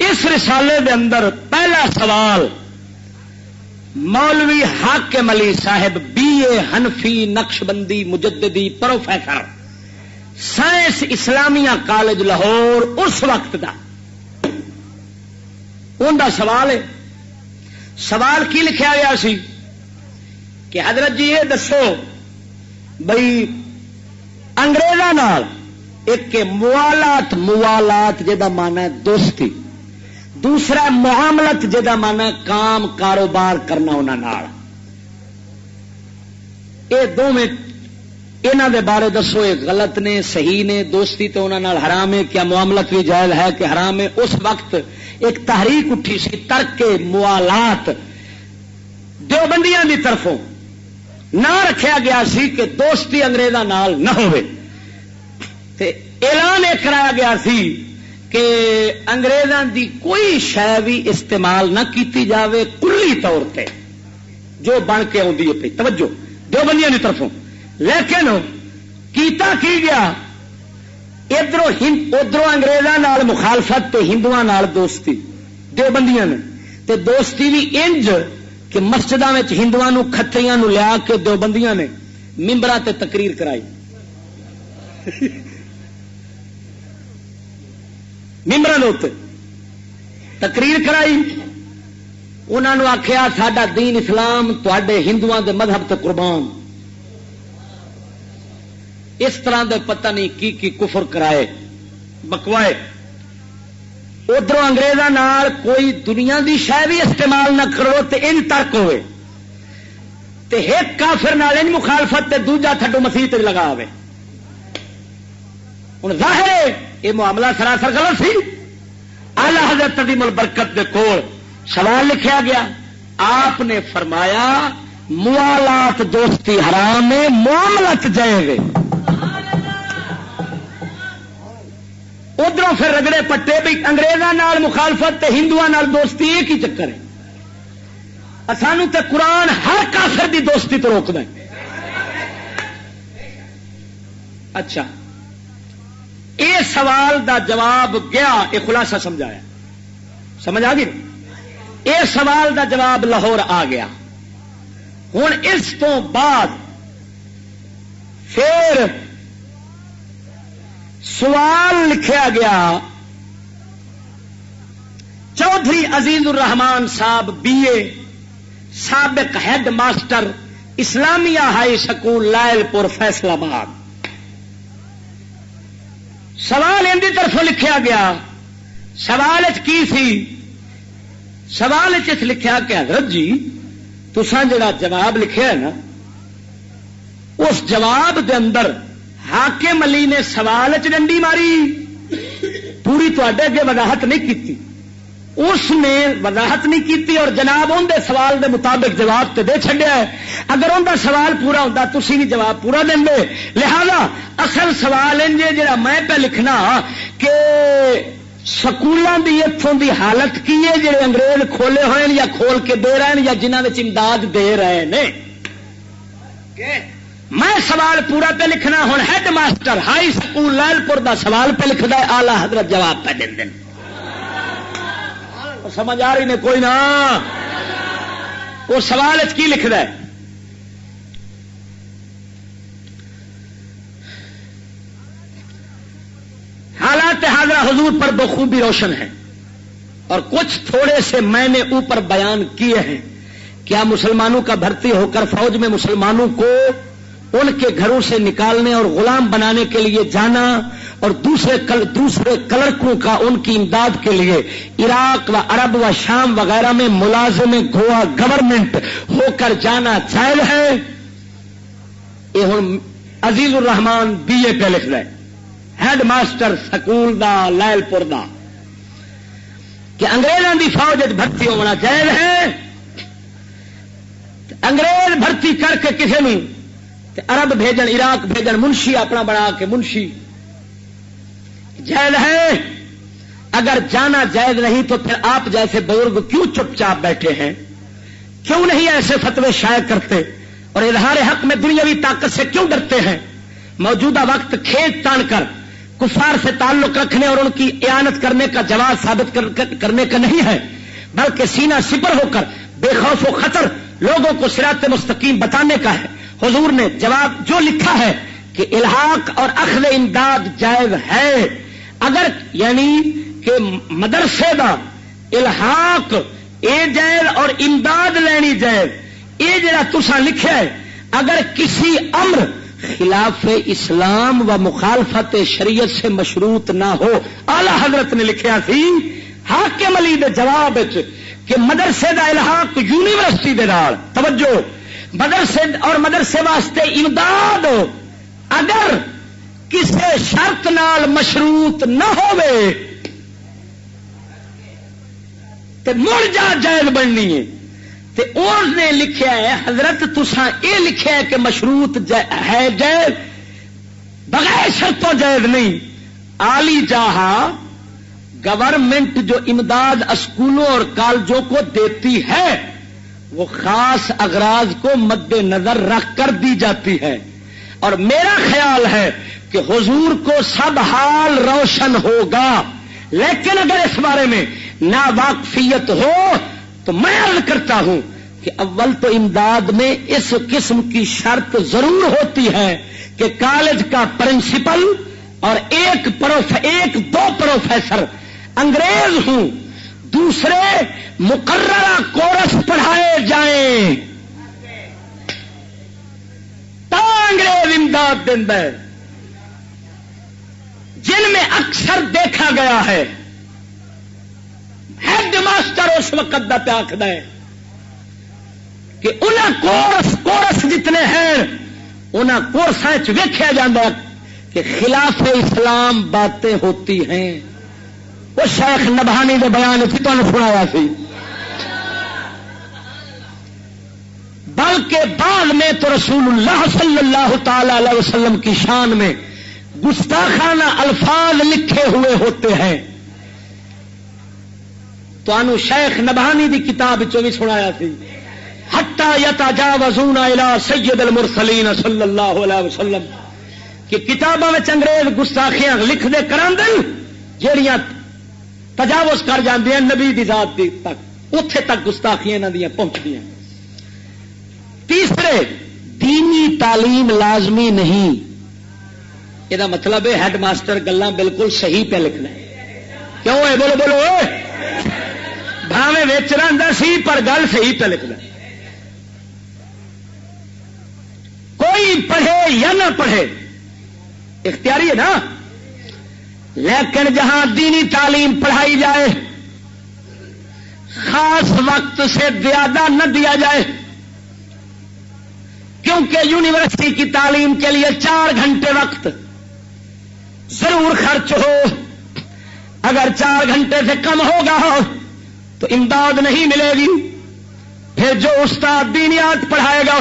اس رسالے دے اندر پہلا سوال مولوی حاکم علی صاحب BA حنفی نقشبندی مجددی پروفیسر سائنس اسلامیہ کالج لاہور اس وقت دا ان دا سوال ہے. سوال کی لکھا گیا سی کہ حضرت جی یہ دسو بھئی انگریزاں نال ایک موالات جہاں مانا ہے دوستی، دوسرا معاملت جہاں مانا ہے کام کاروبار کرنا انہاں نال. یہ دونوں انہاں دے بارے دسو یہ غلط نے صحیح نے؟ دوستی تو انہاں نال حرام ہے، کیا معاملت بھی جائز ہے کہ حرام ہے؟ اس وقت ایک تحریک اٹھی سی ترک موالات دیوبندیاں دی طرفوں نہ رکھیا گیا سی کہ دوستی انگریزاں نال نہ ہوئے. اعلان یہ کرایا گیا سی کہ انگریزاں دی کوئی شے بھی استعمال نہ کیتی جاوے کلی طور پہ جو بن کے آتی ہے پی. توجہ دیوبندیاں کی طرفوں. لیکن کیتا کی گیا ادھر انگریزاں نال مخالفت تے ہندوؤں نال دوستی دیوبندیاں نے تے دوستی بھی انج کہ مسجداں وچ ہندوؤں کھتریاں نو لیا کے دیوبندیاں نے ممبراں تے تقریر کرائی. ممبر تقریر کرائی، انہوں نے آخیا ساڈا دین اسلام تے ہندوؤں دے مذہب تے قربان. اس طرح دے پتہ نہیں کی کفر کرائے بکوائے. ادھر انگریزاں نال کوئی دنیا دی شے بھی استعمال نہ کرو تے ان ترک ہوئے تے ایک کافر نال ان مخالفت تے دوجا تھڈو مسیح تے لگا آوے. ہوں ظاہر ہے یہ معاملہ سراسر غلط سی. اعلی حضرت عظیم البرکت دے کول سوال لکھا گیا، آپ نے فرمایا موالات دوستی حرام ہے، معاملت جائز ہے. ادھروں پھر رگڑے پٹے بھی انگریزاں نال مخالفت تے ہندوؤں نال دوستی ایک ہی چکر ہے. سانو تے قرآن ہر کافر دی دوستی تو روکدا ہے. اچھا یہ سوال دا جواب گیا، یہ خلاصہ سمجھایا، سمجھ آ گئی؟ یہ سوال دا جواب لاہور آ گیا. ہوں اس تو بعد پھر سوال لکھا گیا چودھری عزیز الرحمان صاحب BA سابق ہیڈ ماسٹر اسلامیہ ہائی سکول لائل پور فیصل آباد. سوال ان کی طرف لکھا گیا. سوال کی سی؟ سوال لکھا کہ حضرت جی تساں جڑا جواب لکھا ہے نا اس جواب دے اندر حاکم علی نے سوال ڈنڈی ماری، پوری تواڈے اگے وضاحت نہیں کیتی. اس نے وضاحت نہیں کیتی اور جناب ان دے سوال دے مطابق جواب تے دے چھڈیا ہے. اگر ان دا سوال پورا ہوتا تسی بھی جواب پورا دیں دے. لہذا اصل سوال انجے جڑا میں پہ لکھنا کہ سکولوں دی اتوں دی حالت کی ہے جڑے انگریز کھولے ہوئے یا کھول کے دے رہے ہیں یا جنہاں وچ امداد دے رہے ہیں. میں سوال پورا پہ لکھنا، ہوں ہیڈ ماسٹر ہائی سکول لال پور دا سوال پہ لکھتا ہے، آلہ حضرت جواب پہ دین دین. سمجھ آ رہی نے کوئی نہ؟ وہ سوال کی لکھتا ہے؟ حالات حاضرہ حضور پر بخوبی روشن ہے، اور کچھ تھوڑے سے میں نے اوپر بیان کیے ہیں. کیا مسلمانوں کا بھرتی ہو کر فوج میں مسلمانوں کو ان کے گھروں سے نکالنے اور غلام بنانے کے لیے جانا اور دوسرے کلرکوں کا ان کی امداد کے لیے عراق و عرب و شام وغیرہ میں ملازم گوا گورنمنٹ ہو کر جانا جائز ہے؟ یہ ہوں عزیز الرحمان BA پہ لکھ رہے، ہیڈ ماسٹر سکول دا لائل پور دا، کہ انگریزوں دی فوج بھرتی ہونا جائز ہے. انگریز بھرتی کر کے کسی نے عرب بھیجن عراق بھیجن، منشی اپنا بنا کے منشی، جائز ہے؟ اگر جانا جائز نہیں تو پھر آپ جیسے بزرگ کیوں چپ چاپ بیٹھے ہیں؟ کیوں نہیں ایسے فتوے شائع کرتے اور اظہار حق میں دنیاوی طاقت سے کیوں ڈرتے ہیں؟ موجودہ وقت کھیت تان کر کفار سے تعلق رکھنے اور ان کی اعانت کرنے کا جواز ثابت کرنے کا نہیں ہے، بلکہ سینہ سپر ہو کر بے خوف و خطر لوگوں کو صراط مستقیم بتانے کا ہے. حضور نے جواب جو لکھا ہے کہ الحاق اور اخذ امداد جائز ہے، اگر یعنی کہ مدرسے دا الحاق اے جائز اور امداد لینی جائز، یہ جڑا تساں لکھا ہے اگر کسی امر خلاف اسلام و مخالفت شریعت سے مشروط نہ ہو. اعلی حضرت نے لکھیا سی حاکم علی دے جواب کہ مدرسے دا الحاق یونیورسٹی دے نال، توجہ، مدرسے اور مدرسے واسطے امداد اگر کسی شرط نال مشروط نہ ہوئے تے مڑ جا جائز بننی ہے. تے اور نے لکھیا ہے حضرت تساں اے لکھیا ہے کہ مشروط ہے جائز، بغیر شرطوں جائز نہیں. عالی جہاں گورنمنٹ جو امداد اسکولوں اور کالجوں کو دیتی ہے وہ خاص اغراض کو مد نظر رکھ کر دی جاتی ہے، اور میرا خیال ہے کہ حضور کو سب حال روشن ہوگا. لیکن اگر اس بارے میں ناواقفیت ہو تو میں عرض کرتا ہوں کہ اول تو امداد میں اس قسم کی شرط ضرور ہوتی ہے کہ کالج کا پرنسپل اور ایک دو پروفیسر انگریز ہوں، دوسرے مقررہ کورس پڑھائے جائیں تا انگریز امداد دینا ہے. جن میں اکثر دیکھا گیا ہے ہیڈ ماسٹر اس وقت دا پہ آخر ہے کہ انہیں کورس جتنے ہیں انہیں کورساں ویکھیا جاتا کہ خلاف اسلام باتیں ہوتی ہیں. وہ شیخ نبہانی کے بیان سے تمہیں سنایا سی، بلکہ بعد میں تو رسول اللہ صلی اللہ تعالی علیہ وسلم کی شان میں گستاخانہ الفاظ لکھے ہوئے ہوتے ہیں. تو انو شیخ نبہانی دی کتاب چوں بھی سنایا سی، حتی یتجاوزون الی سید المرسلین صلی اللہ علیہ وسلم، کہ کتاباں میں انگریز گستاخیاں لکھ دے کراندن جیڑیاں تجاوز کر جاندی ہیں نبی دی ذات دی تک، اوتھے تک گستاخیاں انہاں دیاں پہنچدی ہیں. تیسرے، دینی تعلیم لازمی نہیں. یہ مطلب ہے ہیڈ ماسٹر گلاں بالکل صحیح پہ لکھنا ہے. کیوں ہے؟ بولو بولو، بھاویں وچ رہندا سی پر گل صحیح پہ لکھنا. کوئی پڑھے یا نہ پڑھے اختیاری ہے نا، لیکن جہاں دینی تعلیم پڑھائی جائے خاص وقت سے زیادہ نہ دیا جائے، کیونکہ یونیورسٹی کی تعلیم کے لیے 4 گھنٹے وقت ضرور خرچ ہو. اگر 4 گھنٹے سے کم ہوگا تو امداد نہیں ملے گی. پھر جو استاد دینیات پڑھائے گا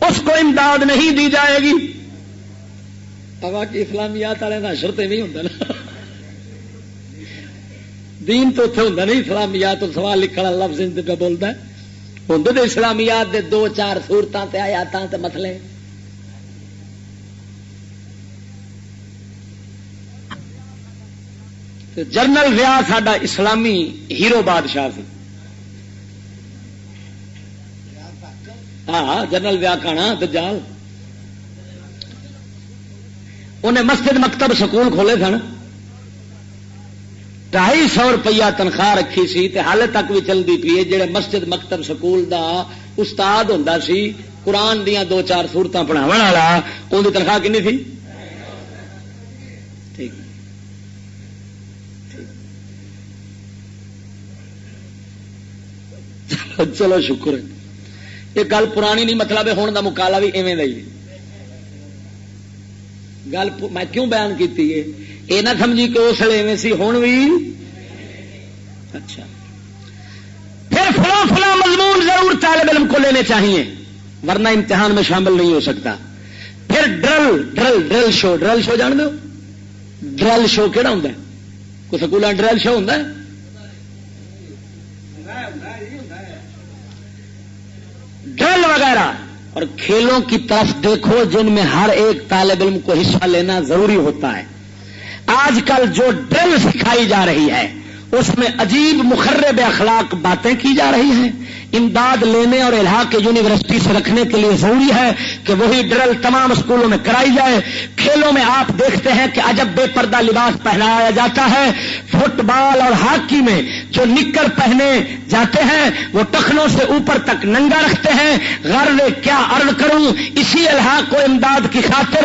اس کو امداد نہیں دی جائے گی. اسلامیات والے نشر تو نہیں ہوں نا، دین تو اتنے ہوں نہیں. اسلامیات سوال لکھنا لفظ پہ بولتا ہے ہوں تو اسلامیات دے 2-4 سورتاں تے آیاتاں تے مسئلے جنرل ضیاء ساڈا اسلامی ہیرو بادشاہ سی. ہاں جنرل ضیاء کانا دجال. انہیں مسجد مکتب سکول کھولے سن. 250 روپیہ تنخواہ رکھی سی تے حال تک بھی چلتی پی ہے. جہے مسجد مکتب سکول دا استاد ہوندا سی قرآن دیاں 2-4 سورتاں پڑھاون والا, ان کی تنخواہ کنی تھی؟ ٹھیک چلو شکر ہے. یہ گل پرانی نہیں, مطلب ہے ہون دا مکالا بھی ایویں دا ہی. گل میں کیوں بیان کیتی ہے, یہ نہ سمجھی کہ اس لیے ایویں سی ہون بھی. اچھا پھر فلاں فلاں مضمون ضرور طالب علم کو لینے چاہیے ورنہ امتحان میں شامل نہیں ہو سکتا. پھر ڈرل شو جان دو. ڈرل شو کہڑا ہوں کوئی سکول ڈرل شو ہوں ڈرل وغیرہ. اور کھیلوں کی طرف دیکھو جن میں ہر ایک طالب علم کو حصہ لینا ضروری ہوتا ہے. آج کل جو ڈرل سکھائی جا رہی ہے اس میں عجیب مخرب اخلاق باتیں کی جا رہی ہیں. امداد لینے اور الحاق یونیورسٹی سے رکھنے کے لیے ضروری ہے کہ وہی ڈرل تمام اسکولوں میں کرائی جائے. کھیلوں میں آپ دیکھتے ہیں کہ عجب بے پردہ لباس پہنایا جاتا ہے. فٹ بال اور ہاکی میں جو نکر پہنے جاتے ہیں وہ ٹخنوں سے اوپر تک ننگا رکھتے ہیں. غرض کیا عرض کروں, اسی الحاق کو امداد کی خاطر.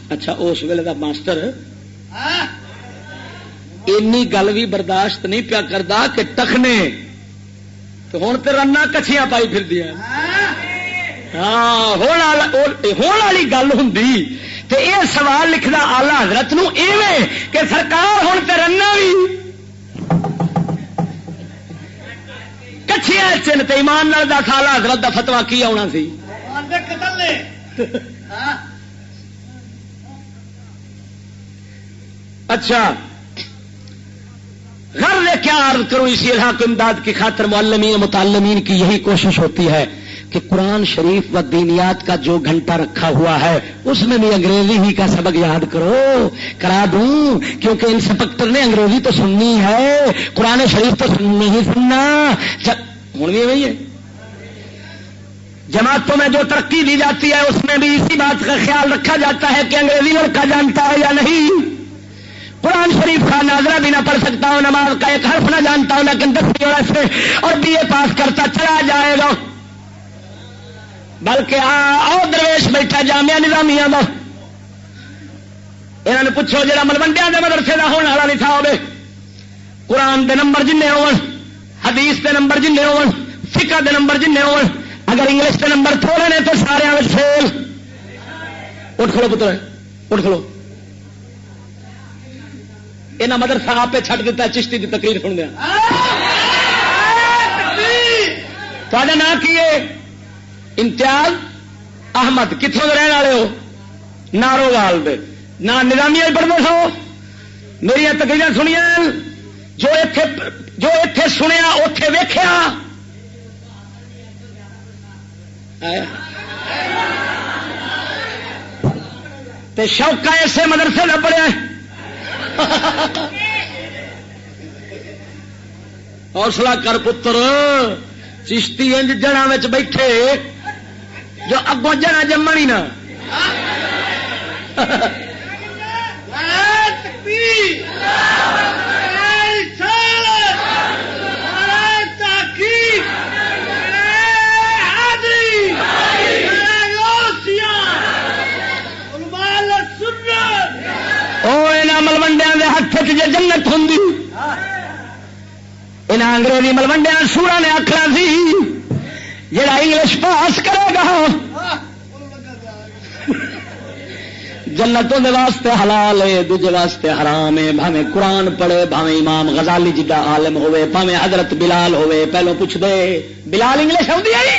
اچھا اس ویلے کا ماسٹر اینی گل بھی برداشت نہیں پیا کرتا کہ ٹخنے تو ہوں تو رنا کچھیاں پائی پھر دیا. ہاں ہونے والی گل ہوں تو یہ سوال لکھنا آلہ حضرت نو ایویں کہ سرکار ہوں تو رنا بھی کچھیاں چن تے ایمان نال دس آلہ حضرت دا فتوا کی آنا سی. اچھا غرض کیا عرض کروں, اسی الحاق امداد کی خاطر معلمین متعلمین کی یہی کوشش ہوتی ہے کہ قرآن شریف و دینیات کا جو گھنٹہ رکھا ہوا ہے اس میں بھی انگریزی ہی کا سبق یاد کرا دوں, کیونکہ انسپکٹر نے انگریزی تو سننی ہے, قرآن شریف تو نہیں سننا. ہوں بھی وہی ہے. جماعتوں میں جو ترقی دی جاتی ہے اس میں بھی اسی بات کا خیال رکھا جاتا ہے کہ انگریزی لڑکا جانتا ہے یا نہیں. قرآن شریف کا ناظرہ بھی نہ پڑھ سکتا ہوں, نماز کا ایک حرف نہ جانتا ہوں, لیکن 10ویں سے اور BA پاس کرتا چلا جائے گا. بلکہ آؤ درویش بیٹھا جامعہ نظامیہ دا, انہوں نے پوچھو جہاں ملوڈیا کے مدرسے کا ہونے والا نہیں تھا ہوے, قرآن دے نمبر جن ہون, حدیث دے نمبر جن ہون, فقہ دے نمبر جن ہون, اگر انگلش کے نمبر تھوڑے نے تو سارے فیل. اٹھ کھلو پتر, اٹھ کھلو. یہاں مدرسہ آپ چھڈ دیتا ہے, چشتی کی تقریر سن دیا. تا نام کی ہے؟ امتیاز احمد. کتوں رہنے والے ہو؟ نارووال دے. نہ نظامیہ پڑھتے سو. میری تقریر سنیا, جو اتے سنیا اتے ویخیا. شوقا اسے مدرسے کا پڑھیا. حوصلہ کر پتر, چشتی انج جڑا بیٹھے جو اگوں جڑا جمن ہی نہ. ملوڈیا کے ہاتھ چ جنت ہوں, یہاں انگریزی ملوڈیا سورا نے آخنا سی جڑا انگلش پاس کرے گا جنتوں دے واسطے حلال ہے, دوجے واسطے حرام ہے. بھاویں قرآن پڑھے, بھاویں امام غزالی جدا عالم ہوئے, بھاویں حضرت بلال ہوئے. پہلو پوچھ دے بلال انگلش آتی ہے؟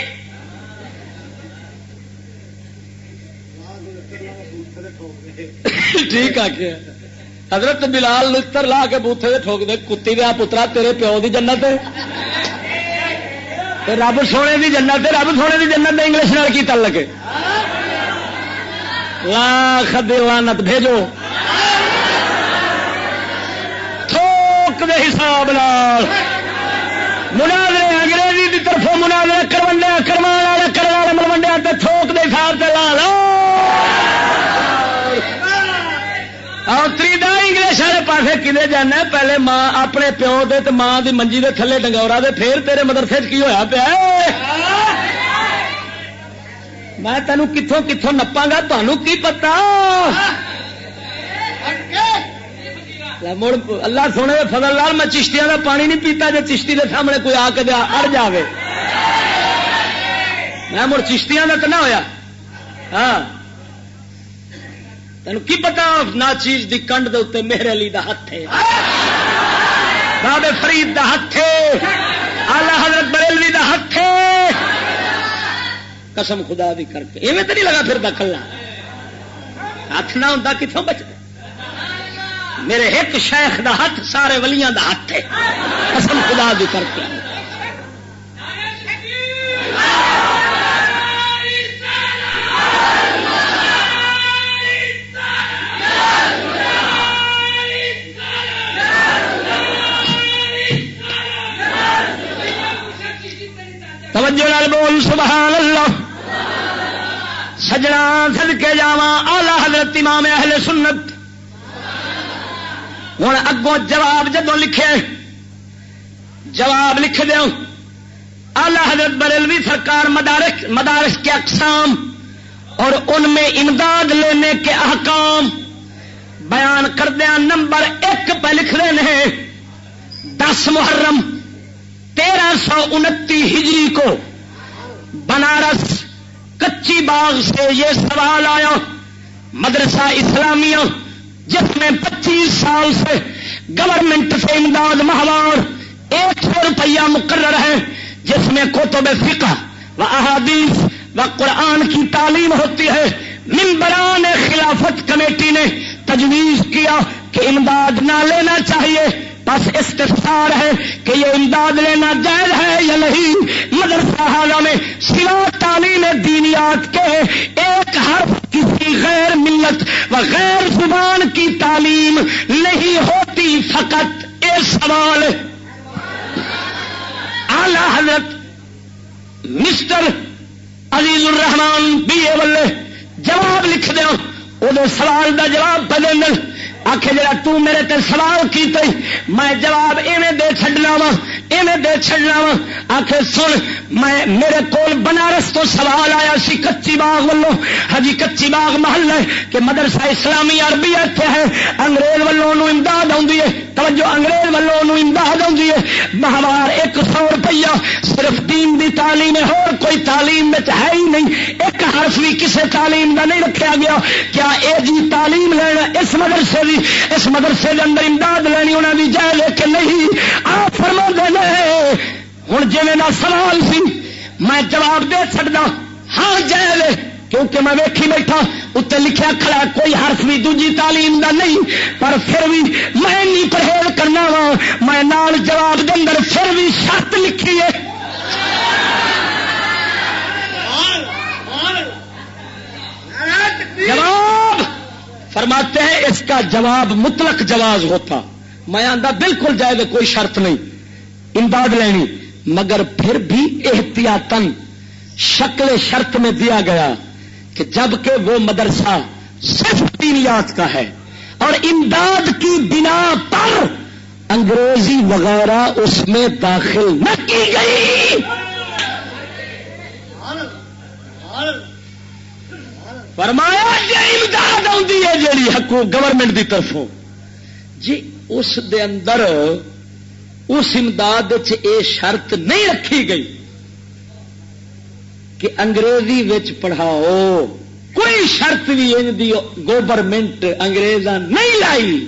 ٹھیک آ کے حضرت بلال لتر لا کے بوتھے دے ٹھوک دے, کتی دیا پترا تیرے پیو دی جنت ہے, رب سونے دی جنت ہے. رب سونے دی جنت انگلش نال کی تعلق ہے؟ لاکھ لعنت بھیجو. تھوک دے حساب نال مناظرے انگریزی کی طرفوں مناظرے کرمان والے کرنے والے ملوڈیا تے تھوک دے حساب سے لا لو تری انگلش والے پاسے کدے جانا پہلے ماں اپنے پیو دے تے ماں دی منجی دے تھلے ڈنگورا دے پھر تیرے مدرسے کی ہویا پیا میں تینوں کتوں کتوں نپاں گا تمہوں کی پتا مڑ اللہ سونے دے فضل نال میں چشتیاں دا پانی نہیں پیتا جے چشتی دے سامنے کوئی آ کے اڑ جاوے میں مڑ چشتیاں دا تو نہ ہویا ہاں تینوں کی پتا نا چیز دی کنڈ دے اتنے میرے علی دا ہاتھ ہے بابے فرید دا ہاتھ ہے آلہ حضرت بریلوی دا ہاتھ ہے قسم خدا دی کر کے ایویں تو نہیں لگا پھر دکھل ہاتھ نہ ہوں کتوں بچتا میرے ایک شیخ دا ہاتھ سارے ولیاں دا ہاتھ ہے قسم خدا دی کر کے توجہ نال بول سبحان اللہ سجنا صدقے جاواں اعلی حضرت امام اہل سنت ہوں اگوں جواب جدو لکھے جواب لکھ دوں اعلی حضرت بریلوی سرکار مدارس کے اقسام اور ان میں امداد لینے کے احکام بیان کردیا نمبر 1 پہ لکھ رہے ہیں 10 محرم 1329 ہجری کو بنارس کچی باغ سے یہ سوال آیا مدرسہ اسلامیہ جس میں 25 سال سے گورنمنٹ سے امداد ماہوار 100 روپیہ مقرر ہے جس میں کتب فقہ و احادیث و قرآن کی تعلیم ہوتی ہے ممبران خلافت کمیٹی نے تجویز کیا کہ امداد نہ لینا چاہیے بس استفسار ہے کہ یہ امداد لینا جائز ہے یا نہیں مدرسہ حاضہ میں سوا تعلیم دینیات کے ایک حرف کسی غیر ملت و غیر زبان کی تعلیم نہیں ہوتی فقط ایک سوال اعلی حضرت مسٹر عزیز الرحمان بی اے والے جواب لکھ دو وہ سوال دا جواب پہ دیں آخے جڑا تو میرے تے سوال کیتے میں جواب ایویں دے چھڈنا وا ایویں دے چھڈنا وا آخے سن میں میرے کول بنارس تو سوال آیا سی کچی باغ والوں ہجی کچی باغ محل ہے کہ مدرسہ اسلامی عربی اتنے ہے انگریز والوں نو امداد آندی ہے توجہ انگریز والوں نو امداد آندی ہے ماہوار 100 روپیہ صرف دین دی تعلیم ہے اور کوئی تعلیم میں ہے ہی نہیں ایک حرف بھی کسی تعلیم کا نہیں رکھا گیا کیا اے جی تعلیم لینا اس مدرسے دی اس مدرسے کے اندر امداد لینی انہوں نے جائز ہے کہ نہیں آپ فرما دے ہوں جی میرا سوال سی میں جواب دے سکتا ہاں جائز ہے کیونکہ میں ویکھی بیٹھا اتنے لکھا کھڑا کوئی حرف بھی دوجی تعلیم دا نہیں پر پھر بھی میں نہیں پرہیز کرنا وا میں نال جواب دے اندر پھر بھی شرط لکھی ہے جواب فرماتے ہیں اس کا جواب مطلق جواز ہوتا میں آندہ بالکل جائز کوئی شرط نہیں امداد لینی مگر پھر بھی احتیاطاً شکل شرط میں دیا گیا کہ جبکہ وہ مدرسہ صرف دینیات کا ہے اور امداد کی بنا پر انگریزی وغیرہ اس میں داخل نہ کی گئی فرمایا یہ امداد آتی ہے جیڑی حقوق گورنمنٹ دی طرفوں جی اس دے اندر اس امداد اے شرط نہیں رکھی گئی کہ انگریزی وچ پڑھاؤ کوئی شرط بھی ان دی گورنمنٹ انگریزاں نہیں لائی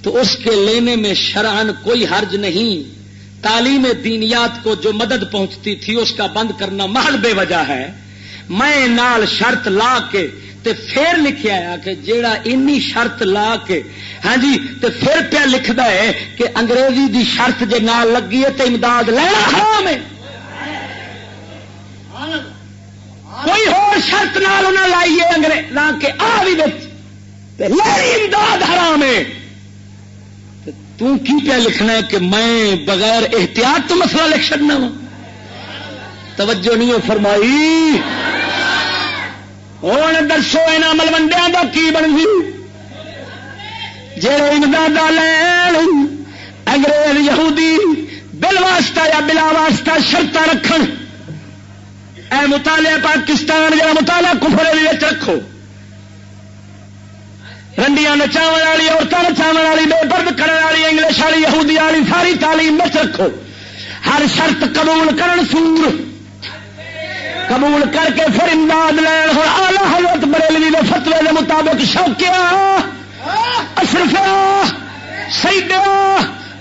تو اس کے لینے میں شرعن کوئی حرج نہیں تعلیم دینیات کو جو مدد پہنچتی تھی اس کا بند کرنا محض بے وجہ ہے میں نال شرط لا کے تے پھر لکھیا ہے کہ جیڑا انی شرط لا کے ہاں جی تے پھر پیا لکھدا ہے کہ انگریزی دی شرط جے نال لگی ہے تے امداد لینا حرام ہے کوئی اور شرط نال انہاں لائی ہے انگریز لا کے آ بھی وچ تے لینی امداد حرام ہے تو کی پہ لکھنا ہے کہ میں بغیر احتیاط تو مسئلہ لکھ چڑنا وا؟ توجہ نہیں فرمائی. ہوں دسو یہاں ملوڈیا کا کی بن گئی جہے امداد لین انگریز یہودی بل واسطہ یا بلا واسطہ شرط رکھن. اے مطالعہ پاکستان جا مطالعہ کفر رکھو. رنڈیاں نچاو والی عورتیں نچاو والی بے پرد کرنے والی انگلش والی یہودی والی ساری تعلیم مت رکھو. ہر شرط قبول کرن سور قبول کر کے پھر امداد لین. ہوں آلہ حضرت بریلوی کے فتوے کے مطابق شوقیا اشرفیا سیدیا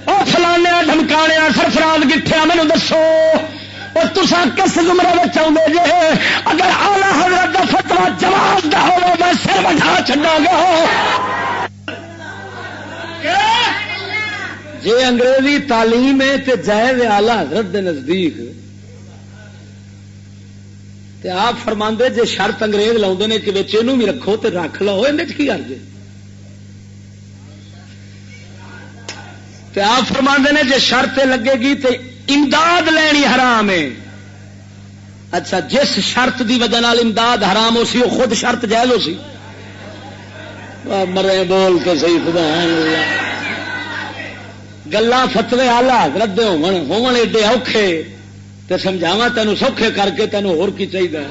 وہ فلانے ڈھمکانے سرفراز گٹھیا مینو دسو اور تسا کس زمرے میں چاہتے جے؟ اگر آلہ حضرت کا فتوا جواز دا ہو میں سر بٹھا چڈا گا. جی انگریزی تعلیم ہے تو جائز آلہ حضرت دے نزدیک تے آپ فرماندے جے شرط انگریز لاؤندے نے کہ بچے بھی رکھو تے رکھ لو یہ کی کر جے؟ تے آپ فرماندے نے جے شرط لگے گی تے امداد لینی حرام ہے. اچھا جس شرط دی وجہ نال امداد حرام ہو سی وہ خود شرط جائز ہو سی؟ مرے بول تو صحیح سبحان اللہ. گلا فتوے آلہ حضرت دے ہون ایڈے اوکھے تے سمجھاواں تینوں سوکھے کر کے تینوں ہور کی چاہیے.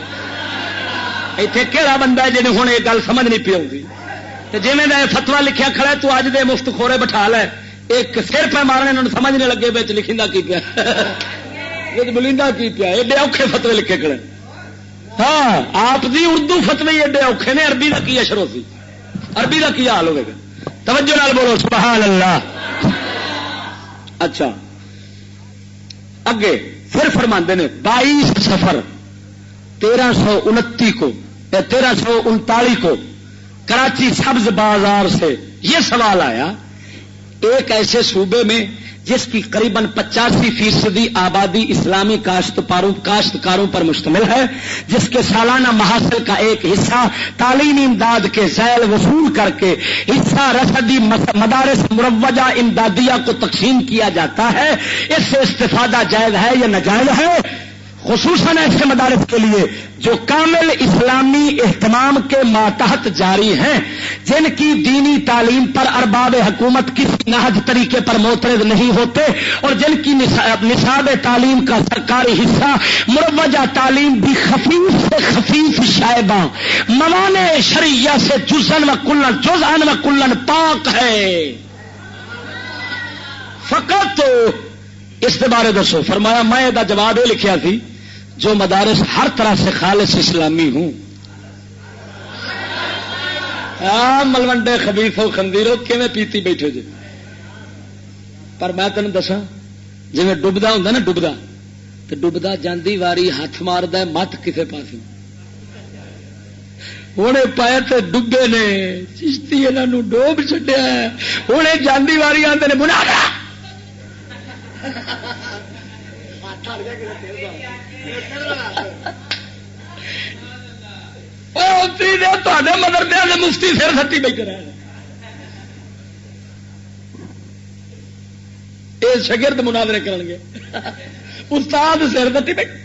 ایتھے کہڑا بندہ ہے جنہیں ہوں یہ گل سمجھ نہیں پی آؤں تے جویں دا فتوا لکھیا کھڑا تو اج دے مفت خورے بٹھا لے ایک سر پہ مارنے انہوں سمجھ نہیں لگے بچ لکھا کی پیا بلیندا کی پیا ایڈے اوکھے فتوے لکھے کھڑے. ہاں آپ دی اردو فتوے ایڈے اوکھے نے عربی کا کی اشرو سی عربی کا کی حال ہوگا. توجہ نال بولو سبحان اللہ. اچھا اگے پھر فرماندے نے 22 صفر 1329 کو 1339 کو کراچی سبز بازار سے یہ سوال آیا ایک ایسے صوبے میں جس کی قریباً 85% آبادی اسلامی کاشتکاروں پر مشتمل ہے، جس کے سالانہ محاصل کا ایک حصہ تعلیمی امداد کے ذیل وصول کر کے حصہ رسدی مدارس مروجہ امدادیہ کو تقسیم کیا جاتا ہے، اس سے استفادہ جائز ہے یا ناجائز ہے؟ خصوصاً ایسے مدارس کے لیے جو کامل اسلامی اہتمام کے ماتحت جاری ہیں، جن کی دینی تعلیم پر ارباب حکومت کسی نہج طریقے پر معترض نہیں ہوتے اور جن کی نصاب تعلیم کا سرکاری حصہ مروجہ تعلیم بھی خفیف سے خفیف شائبہ موانع شرعیہ سے جزءاً و کلاً پاک ہے. فقط اس کے بارے دسو. فرمایا میں یہ جواب یہ لکھیا تھی جو مدارس ہر طرح سے خالص اسلامی ہوں. ملوڈے خبیثو خندیرو کیویں پیتی بیٹھے جی. پر میں تینوں دسا جی ڈبدا ہوں نا ڈبدا تو ڈبدا جاندی واری ہاتھ مارد مت کسے پاس ہوں پائے تو ڈبے نے چشتی انہوں ڈوب چڈیا ہوں جاندی واری آتے نے بنا مدرسے نے مفتی سر سٹی بیٹھے رہے یہ شگرد مناظرے کرن گے استاد سر سٹی بیٹھے.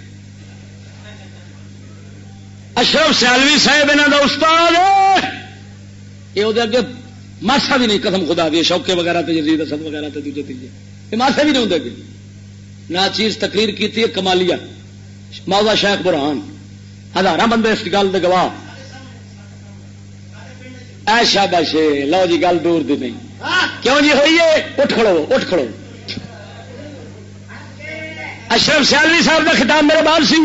اشرف سیالوی صاحب انہوں کا استاد یہ وہ اگے ماسا بھی نہیں قسم خدا دی شوقے وغیرہ تے یزید اسد وغیرہ تے دوجے تیجے یہ ماسا بھی نہیں ہوتے کہ نہ چیز تقریر کی تھی کمالیہ موضوع شیخ برہان ہزار بندے اس گل دے گواہ. اے شاباش لو جی گل دور دی نہیں کیوں جی ہوئی ہے. اٹھ کھڑو اٹھ کھڑو. اشرف سیالوی صاحب کا خطاب میرے بعد سی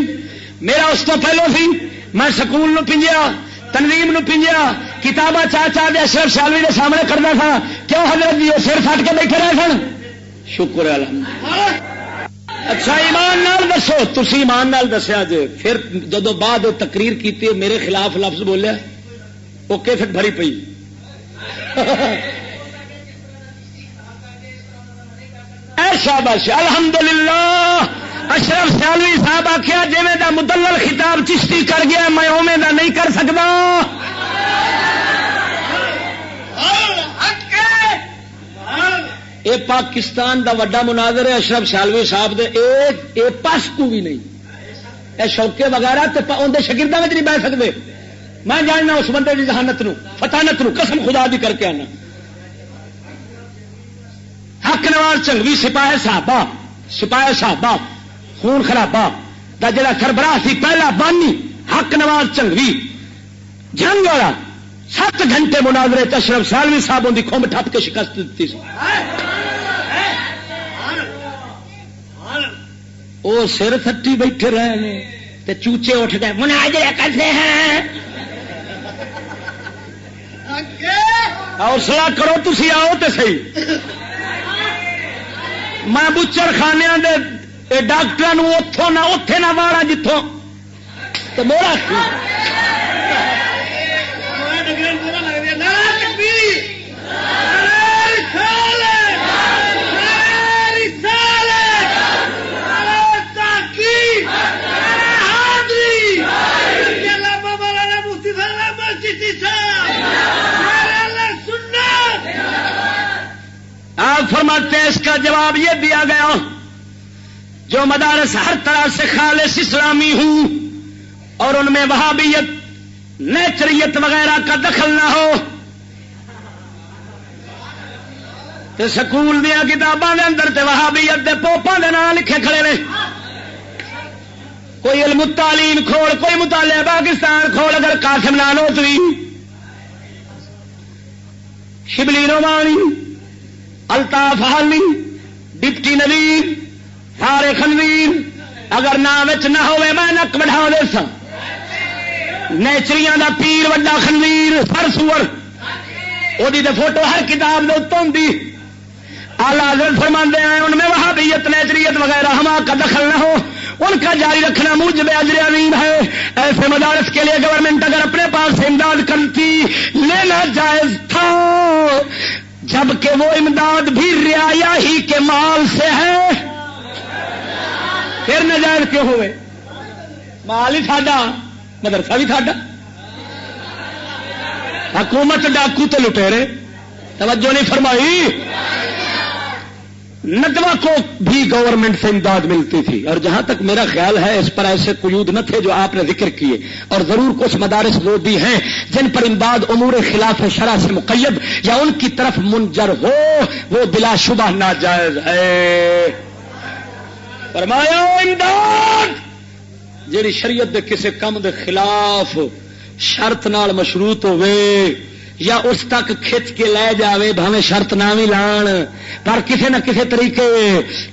میرا اس کو پہلو سی. میں سکول نو پنجیا تنظیم نو پنجیا کتاباں چاہ چاہ دے اشرف سیالوی کے سامنے کرتا تھا. کیوں حضرت جی وہ سر پھٹ کے بیٹھے رہے سن. شکر ہے الحمدللہ. اچھا ایمان نال دسو تسی ایمان نال دسیا جے پھر جدو بعد تقریر کیتی میرے خلاف لفظ بولیا وہ کیفٹ بھری پئی. اے شاباش الحمدللہ. اشرف سیالوی صاحب آخیا جویں دا مدلل خطاب چشتی کر گیا میں اوویں دا نہیں کر سکتا. اے پاکستان دا وڈا مناظر ہے اشرف شالوی صاحب دے اے پاس کو بھی نہیں اے شوکے وغیرہ تے اندر شاگرداں وچ نہیں بیٹھ سکتے. میں جاننا اس بندے کی ذہانت نو فطانت نو قسم خدا دی کر کے آنا. حق نواز چنگوی سپاہی صحابہ خون خرابہ دا جڑا سربراہ سی پہلا بانی حق نواز چنگوی جنگ والا 7 گھنٹے مناظرے اشرف شالوی صاحب ان کی کھمب ٹھپ کے شکست دیتی سی. وہ سر تھٹی بیٹھے رہے ہیں تے چوچے اٹھ گئے مناظرے کیسے ہیں. حوصلہ کرو تسی آؤ تے صحیح. میں بچر خانے دے ڈاکٹر اتوں نہ اتے نہ مارا جتوں تو میرا آپ فرماتے ہیں اس کا جواب یہ دیا گیا جو مدارس ہر طرح سے خالص اسلامی ہوں اور ان میں وہابیت نیچریت وغیرہ کا دخل نہ ہو تو سکول دیا کتاباں دے اندر تے وہابیت دے پوپاں دے نام لکھے کھڑے نے. کوئی علم التعلیم کھول کوئی مطالعہ پاکستان کھول اگر قاسم نانوتوی شبلی نعمانی الطاف حالی ڈپٹی نویر سارے خنویر اگر نام نہ ہوئے میں نک بڑھا دے سا. نیچریاں دا پیر وڈا خنویر سر سور وہ فوٹو ہر کتاب دے اتوں دی. اعلی حضرت فرماندے ہیں ان میں وہابیت نیچریت وغیرہ ہما کا دخل نہ ہو ان کا جاری رکھنا موجب اجر عظیم ہے. ایسے مدارس کے لیے گورنمنٹ اگر اپنے پاس امداد کرتی لینا جائز تھا جبکہ وہ امداد بھی رعایا ہی کے مال سے ہے. پھر ناجائز کیوں ہوئے؟ مال ہی ساڈا مدرسہ بھی ساڈا. حکومت ڈاکو تے لٹیرے توجہ نہیں فرمائی. ندوہ کو بھی گورنمنٹ سے امداد ملتی تھی اور جہاں تک میرا خیال ہے اس پر ایسے قیود نہ تھے جو آپ نے ذکر کیے اور ضرور کچھ مدارس وہ بھی ہیں جن پر امداد امور خلاف شرع سے مقید یا ان کی طرف منجر ہو وہ بلا شبہ ناجائز ہے. فرمایا امداد جیڑی شریعت دے کسے کم دے خلاف شرط نال مشروط ہوئے یا اس تک کھچ کے لے جاوے بھاویں شرط نہ بھی لان پر کسی نہ کسی طریقے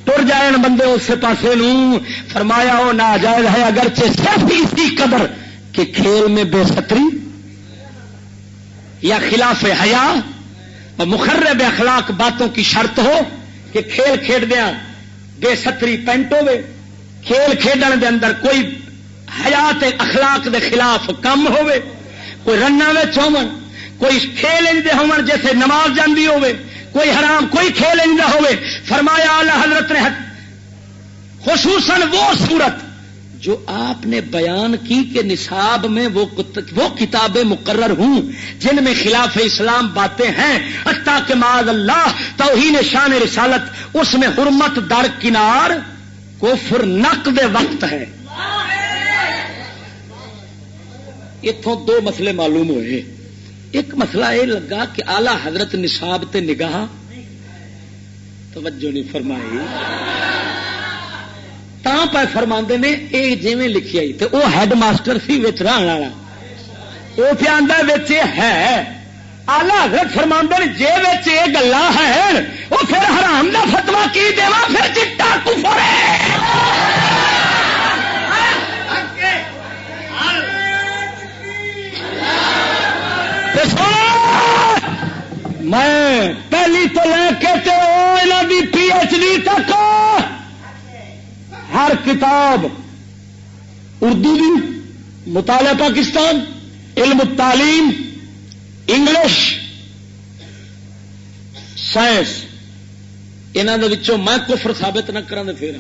ٹر جائیں بندے اس پاسے نوں. فرمایا وہ ناجائز ہے اگرچہ صرف اسی قدر کہ کھیل میں بے ستری یا خلاف حیا اور مخرب اخلاق باتوں کی شرط ہو کہ کھیل کھیڈ دیا بے ستری پینٹ ہوے کھیل کھیڈن دے اندر کوئی حیات اخلاق دے خلاف کم ہوے کوئی رناں وچ ہون کوئی کھیل انج دے ہون جیسے نماز جاندی ہوے کوئی حرام کوئی کھیل انج دا ہوے. فرمایا اعلی حضرت نے خصوصاً وہ صورت جو آپ نے بیان کی کہ نصاب میں وہ کتابیں مقرر ہوں جن میں خلاف اسلام باتیں ہیں حتیٰ کہ معاذ اللہ توہین شان رسالت اس میں حرمت درکنار کفر نقد وقت ہے. اتوں 2 مسئلے معلوم ہوئے. ایک مسئلہ یہ لگا کہ آلہ حضرت نصاب تے نگاہ توجہ نہیں فرمائی تاں پہ فرماندے نے یہ جیویں لکھی آئی تو وہ ہیڈ ماسٹر سی وچ رہن والا وہ پہ آندا وچ ہے آلہ حضرت فرماندے نے جے وچ یہ گلاں ہیں وہ پھر حرام دا فتوی کی دیواں پھر چٹا کفر ہے. میں پہلی تو لے کے پی ایچ ڈی تک ہر کتاب اردو دی مطالعہ پاکستان علم التعلیم انگلش سائنس انہوں دے وچوں میں کفر ثابت نہ کرا پھر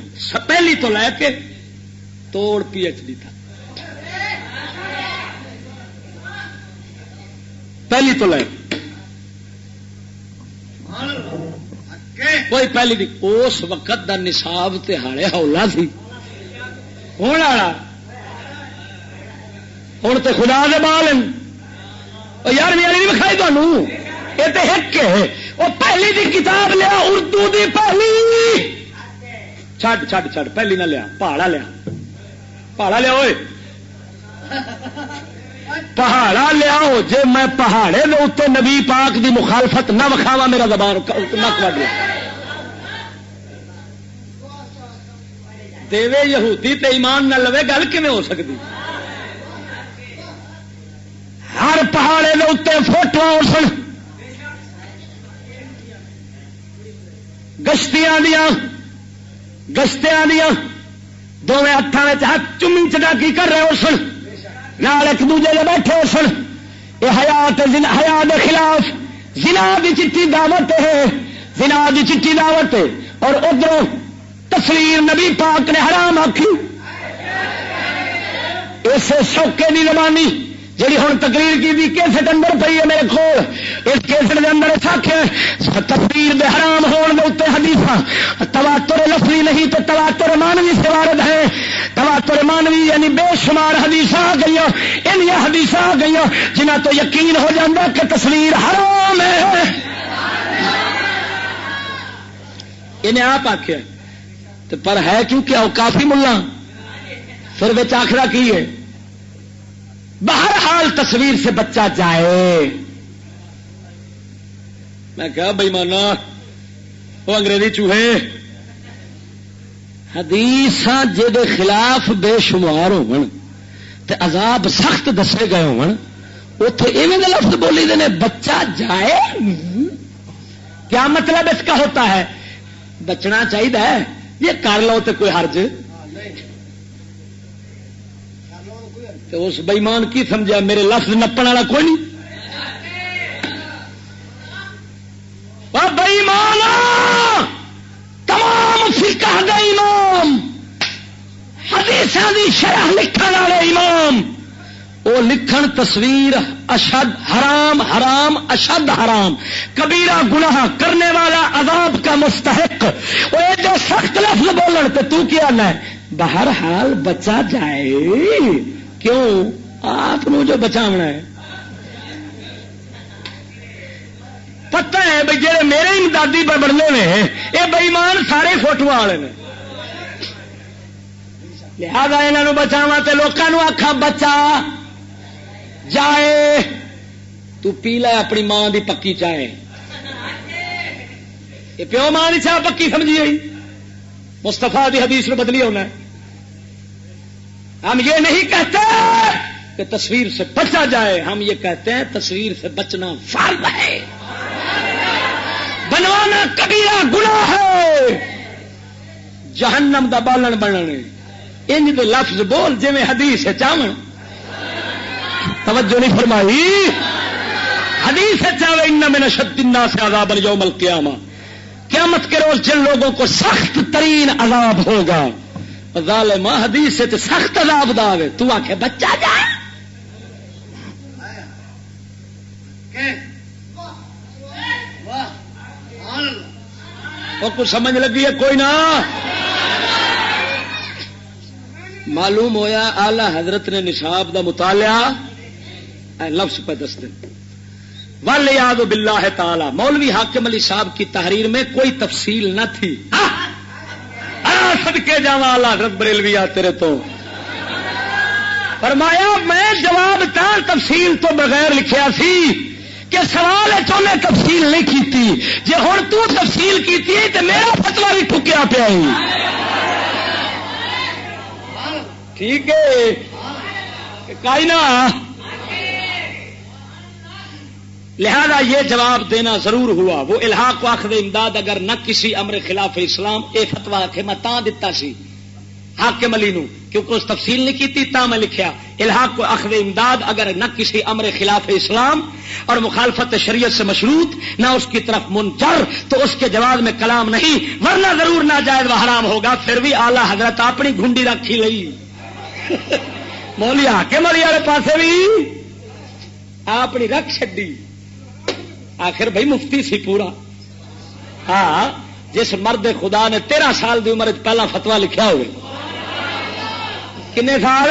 پہلی تو لے کے توڑ پی ایچ ڈی تک پہلی تو لے کوئی پہلی دی اس وقت دا نصاب تہاڑے ہولا سی ہوں والا ہوں تو خدا دے بال یار میری نہیں بکھائی تمہوں یہ تو ایک ہے وہ پہلی دی کتاب لیا اردو دی پہلی چھڈ چھڈ چھڈ پہلی نہ لیا پہاڑا لیا ہوئے پہاڑا لیاؤ جے میں پہاڑے دے اتنے نبی پاک دی مخالفت نہ وکھاوا میرا زبان نک وڈ دے یہودی تے ایمان نہ لوے گل کیویں ہو سکتی ہر پہاڑے دے اتنے فوٹو سن گشتیاں دیا دونوں ہاتھوں میں ہاتھ چمی چٹاکی کر رہے ہو سن نال ایک دوجے دے بیٹھے ہو سن یہ حیات حیا دے خلاف زنا دی چٹی دعوت ہے زنا دی چٹی دعوت ہے اور ادھر تصویر نبی پاک نے حرام آکھی اسے شوکے دی زبانی جڑی ہوں تقریر کی کیسٹ اندر پی ہے میرے کو اس کیسٹ کے اندر آخیا تصویر دے حرام ہون دے اتنے حدیث تواتر لفظی نہیں تو تواتر مانوی سے وارد ہے تواتر مانوی یعنی بے شمار حدیث آ گئی ان حدیث آ گئی جنہ تو یقین ہو جاتا کہ تصویر حرام ہے انہیں آپ آخیا پر ہے کیونکہ وہ کافی ملا پھر بچ آخرا کی ہے بہرحال تصویر سے بچہ جائے میں کہا بھائی مانا وہ انگریزی چوہے حدیث جے خلاف بے شمار تے عذاب سخت دسے گئے ہوتے ایویں دے لفظ بولی دے بچہ جائے کیا مطلب اس کا ہوتا ہے بچنا چاہیے یہ کر لو تو کوئی حرج تو اس بےمان کی سمجھا میرے لفظ نپن والا کوئی نہیں بےمان تمام فقہ دے امام حدیثاں دی شرح لکھن والے امام وہ لکھن تصویر اشد حرام حرام اشد حرام کبیرہ گناہ کرنے والا عذاب کا مستحق وہ جو سخت لفظ بولن تو کیا نہ بہرحال بچا جائے کیوں آپ جو بچاونا ہے پتہ ہے بھائی جی میرے امدادی پر بڑھنے میں یہ بےمان سارے فوٹو والے نے لہذا یہاں بچاوا تو لوگوں آخا بچا جائے تو پی لے اپنی ماں دی پکی چائے یہ پیو ماں کی چاہ پکی سمجھی گئی مستفا دی حدیث میں بدلی ہونا ہے ہم یہ نہیں کہتے کہ تصویر سے بچا جائے ہم یہ کہتے ہیں تصویر سے بچنا فرض ہے بنوانا کبیرہ گناہ ہے جہنم دا بالن بننے انج دے لفظ بول جی میں حدیث ہے چاون توجہ نہیں فرمائی حدیث ہے چاوے ان من اشد الناس عذابا یوم القیامہ قیامت کے روز جن لوگوں کو سخت ترین عذاب ہوگا ظالم حدیث سے سخت عذاب داوے تو آکھے بچہ جا وہ کچھ سمجھ لگی ہے کوئی نہ معلوم ہویا اعلی حضرت نے نصاب دا مطالعہ لفظ پہ دستے والیاذ باللہ تعالی مولوی حاکم علی صاحب کی تحریر میں کوئی تفصیل نہ تھی صدقے جاواں اعلی حضرت بریلوی تیرے تو فرمایا میں جواب تا تفصیل تو بغیر لکھیا سی کہ سوال چونے تفصیل نہیں کیتی جے ہن تو تفصیل کیتی ہے تے میرا فتوی بھی ٹھکیا پیا ہے ٹھیک ہے کائی نہ لہذا یہ جواب دینا ضرور ہوا وہ الحاق و اخذ امداد اگر نہ کسی امر خلاف اسلام اے فتوا کہ میں تاں دتا سی حاکم علی نو کیونکہ اس تفصیل نہیں کی تا میں لکھیا الحاق و اخذ امداد اگر نہ کسی امر خلاف اسلام اور مخالفت شریعت سے مشروط نہ اس کی طرف منجر تو اس کے جواز میں کلام نہیں ورنہ ضرور ناجائز و حرام ہوگا پھر بھی اعلی حضرت اپنی گھنڈی رکھی لئی مولی حاکم علی والے پاسے بھی اپنی رکھ چڈی آخر بھائی مفتی سی پورا ہاں جس مرد خدا نے 13 سال دی عمر پہلا فتوا لکھا ہوئے. کنے سال؟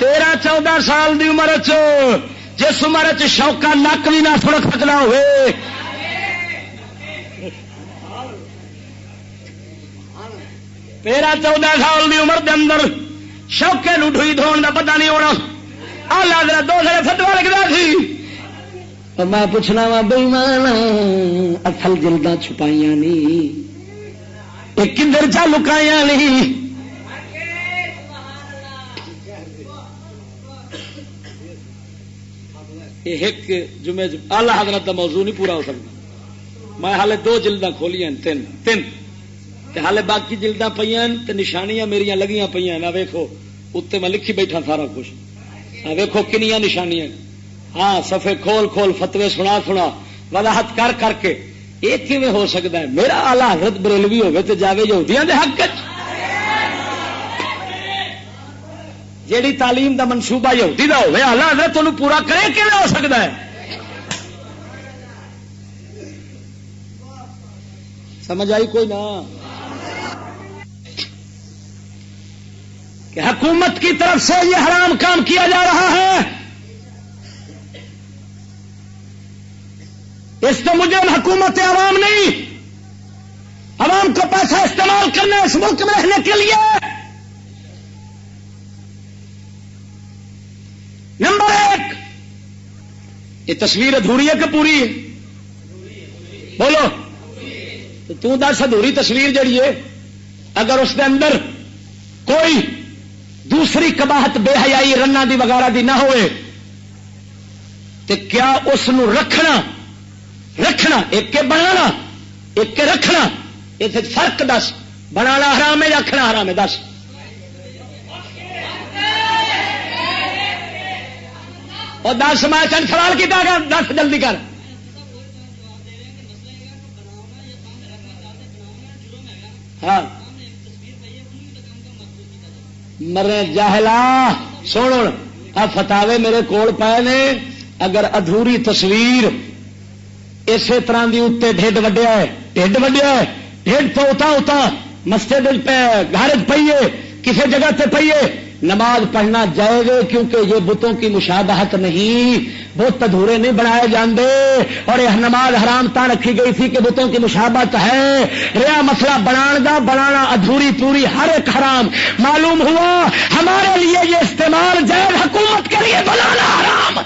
13-14 سال دی عمر جس عمر شوکا نک بھی نہ سڑک سکنا ہوئے. 13-14 سال دی عمر دے اندر شوکے نو ڈھوئی دھون دا پتہ نہیں ہونا. آلہ حضرت 2 سال فتوا لکھدا سی. میں پوچھنا وا بے ایمان اصل جلداں چھپائیاں نہیں یہ کدھر چا لکائیاں نہیں. یہ ایک جمعے آلہ حضرت کا موضوع نہیں پورا ہو سکتا. میں ہالے 2 جلداں کھولیاں 3 ہالے باقی جلداں پہ نشانیاں میریاں لگیاں پہ. نہ ویکھو اتنے میں لکھی بیٹھا سارا کچھ. ویکھو کنیاں نشانیاں. ہاں صفحے کھول فتوے سنا وضاحت کر کے یہ کیویں ہو سکتا ہے. میرا آلہ حضرت بریلوی ہوگی تو جاوے یہودیاں دے حق جیڑی تعلیم دا منصوبہ یہودی دا ہوئے آلہ حضرت انہوں پورا کرے کیویں ہو سکتا ہے. سمجھ آئی کوئی نہ کہ حکومت کی طرف سے یہ حرام کام کیا جا رہا ہے. اس تو مجھے حکومت عوام نہیں، عوام کو پیسہ استعمال کرنا اس ملک میں رہنے کے لیے. نمبر 1 یہ تصویر ادھوری ہے کہ پوری ہے؟ بولو تو دس ادھوری تصویر جڑی ہے اگر اس کے اندر کوئی دوسری قباحت بے حیائی رنا دی وغیرہ دی نہ ہوئے تو کیا اس نو رکھنا ایک کے بنانا ایک کے رکھنا یہ فرق دس. بنانا حرام ہے یا رکھنا حرام ہے؟ دس. اور 10 میں چند سوال کیتا گا. 10 جلدی کر. ہاں مرے جاہلا سن فتاوے میرے کول پائے نے. اگر ادھوری تصویر اسی طرح دی اتنے ڈھڈ وڈیا ہے ڈھڈ تو اتا مسجد پہ گھر پیے کسی جگہ تے پیے نماز پڑھنا جائز ہے کیونکہ یہ بتوں کی مشابہت نہیں. بت ادھورے نہیں بنائے جاندے اور یہ نماز حرام تا رکھی گئی تھی کہ بتوں کی مشابہت ہے. رہا مسئلہ بنانا ادھوری پوری ہر ایک حرام. معلوم ہوا ہمارے لیے یہ استعمال جائز، حکومت کے لیے بنانا حرام.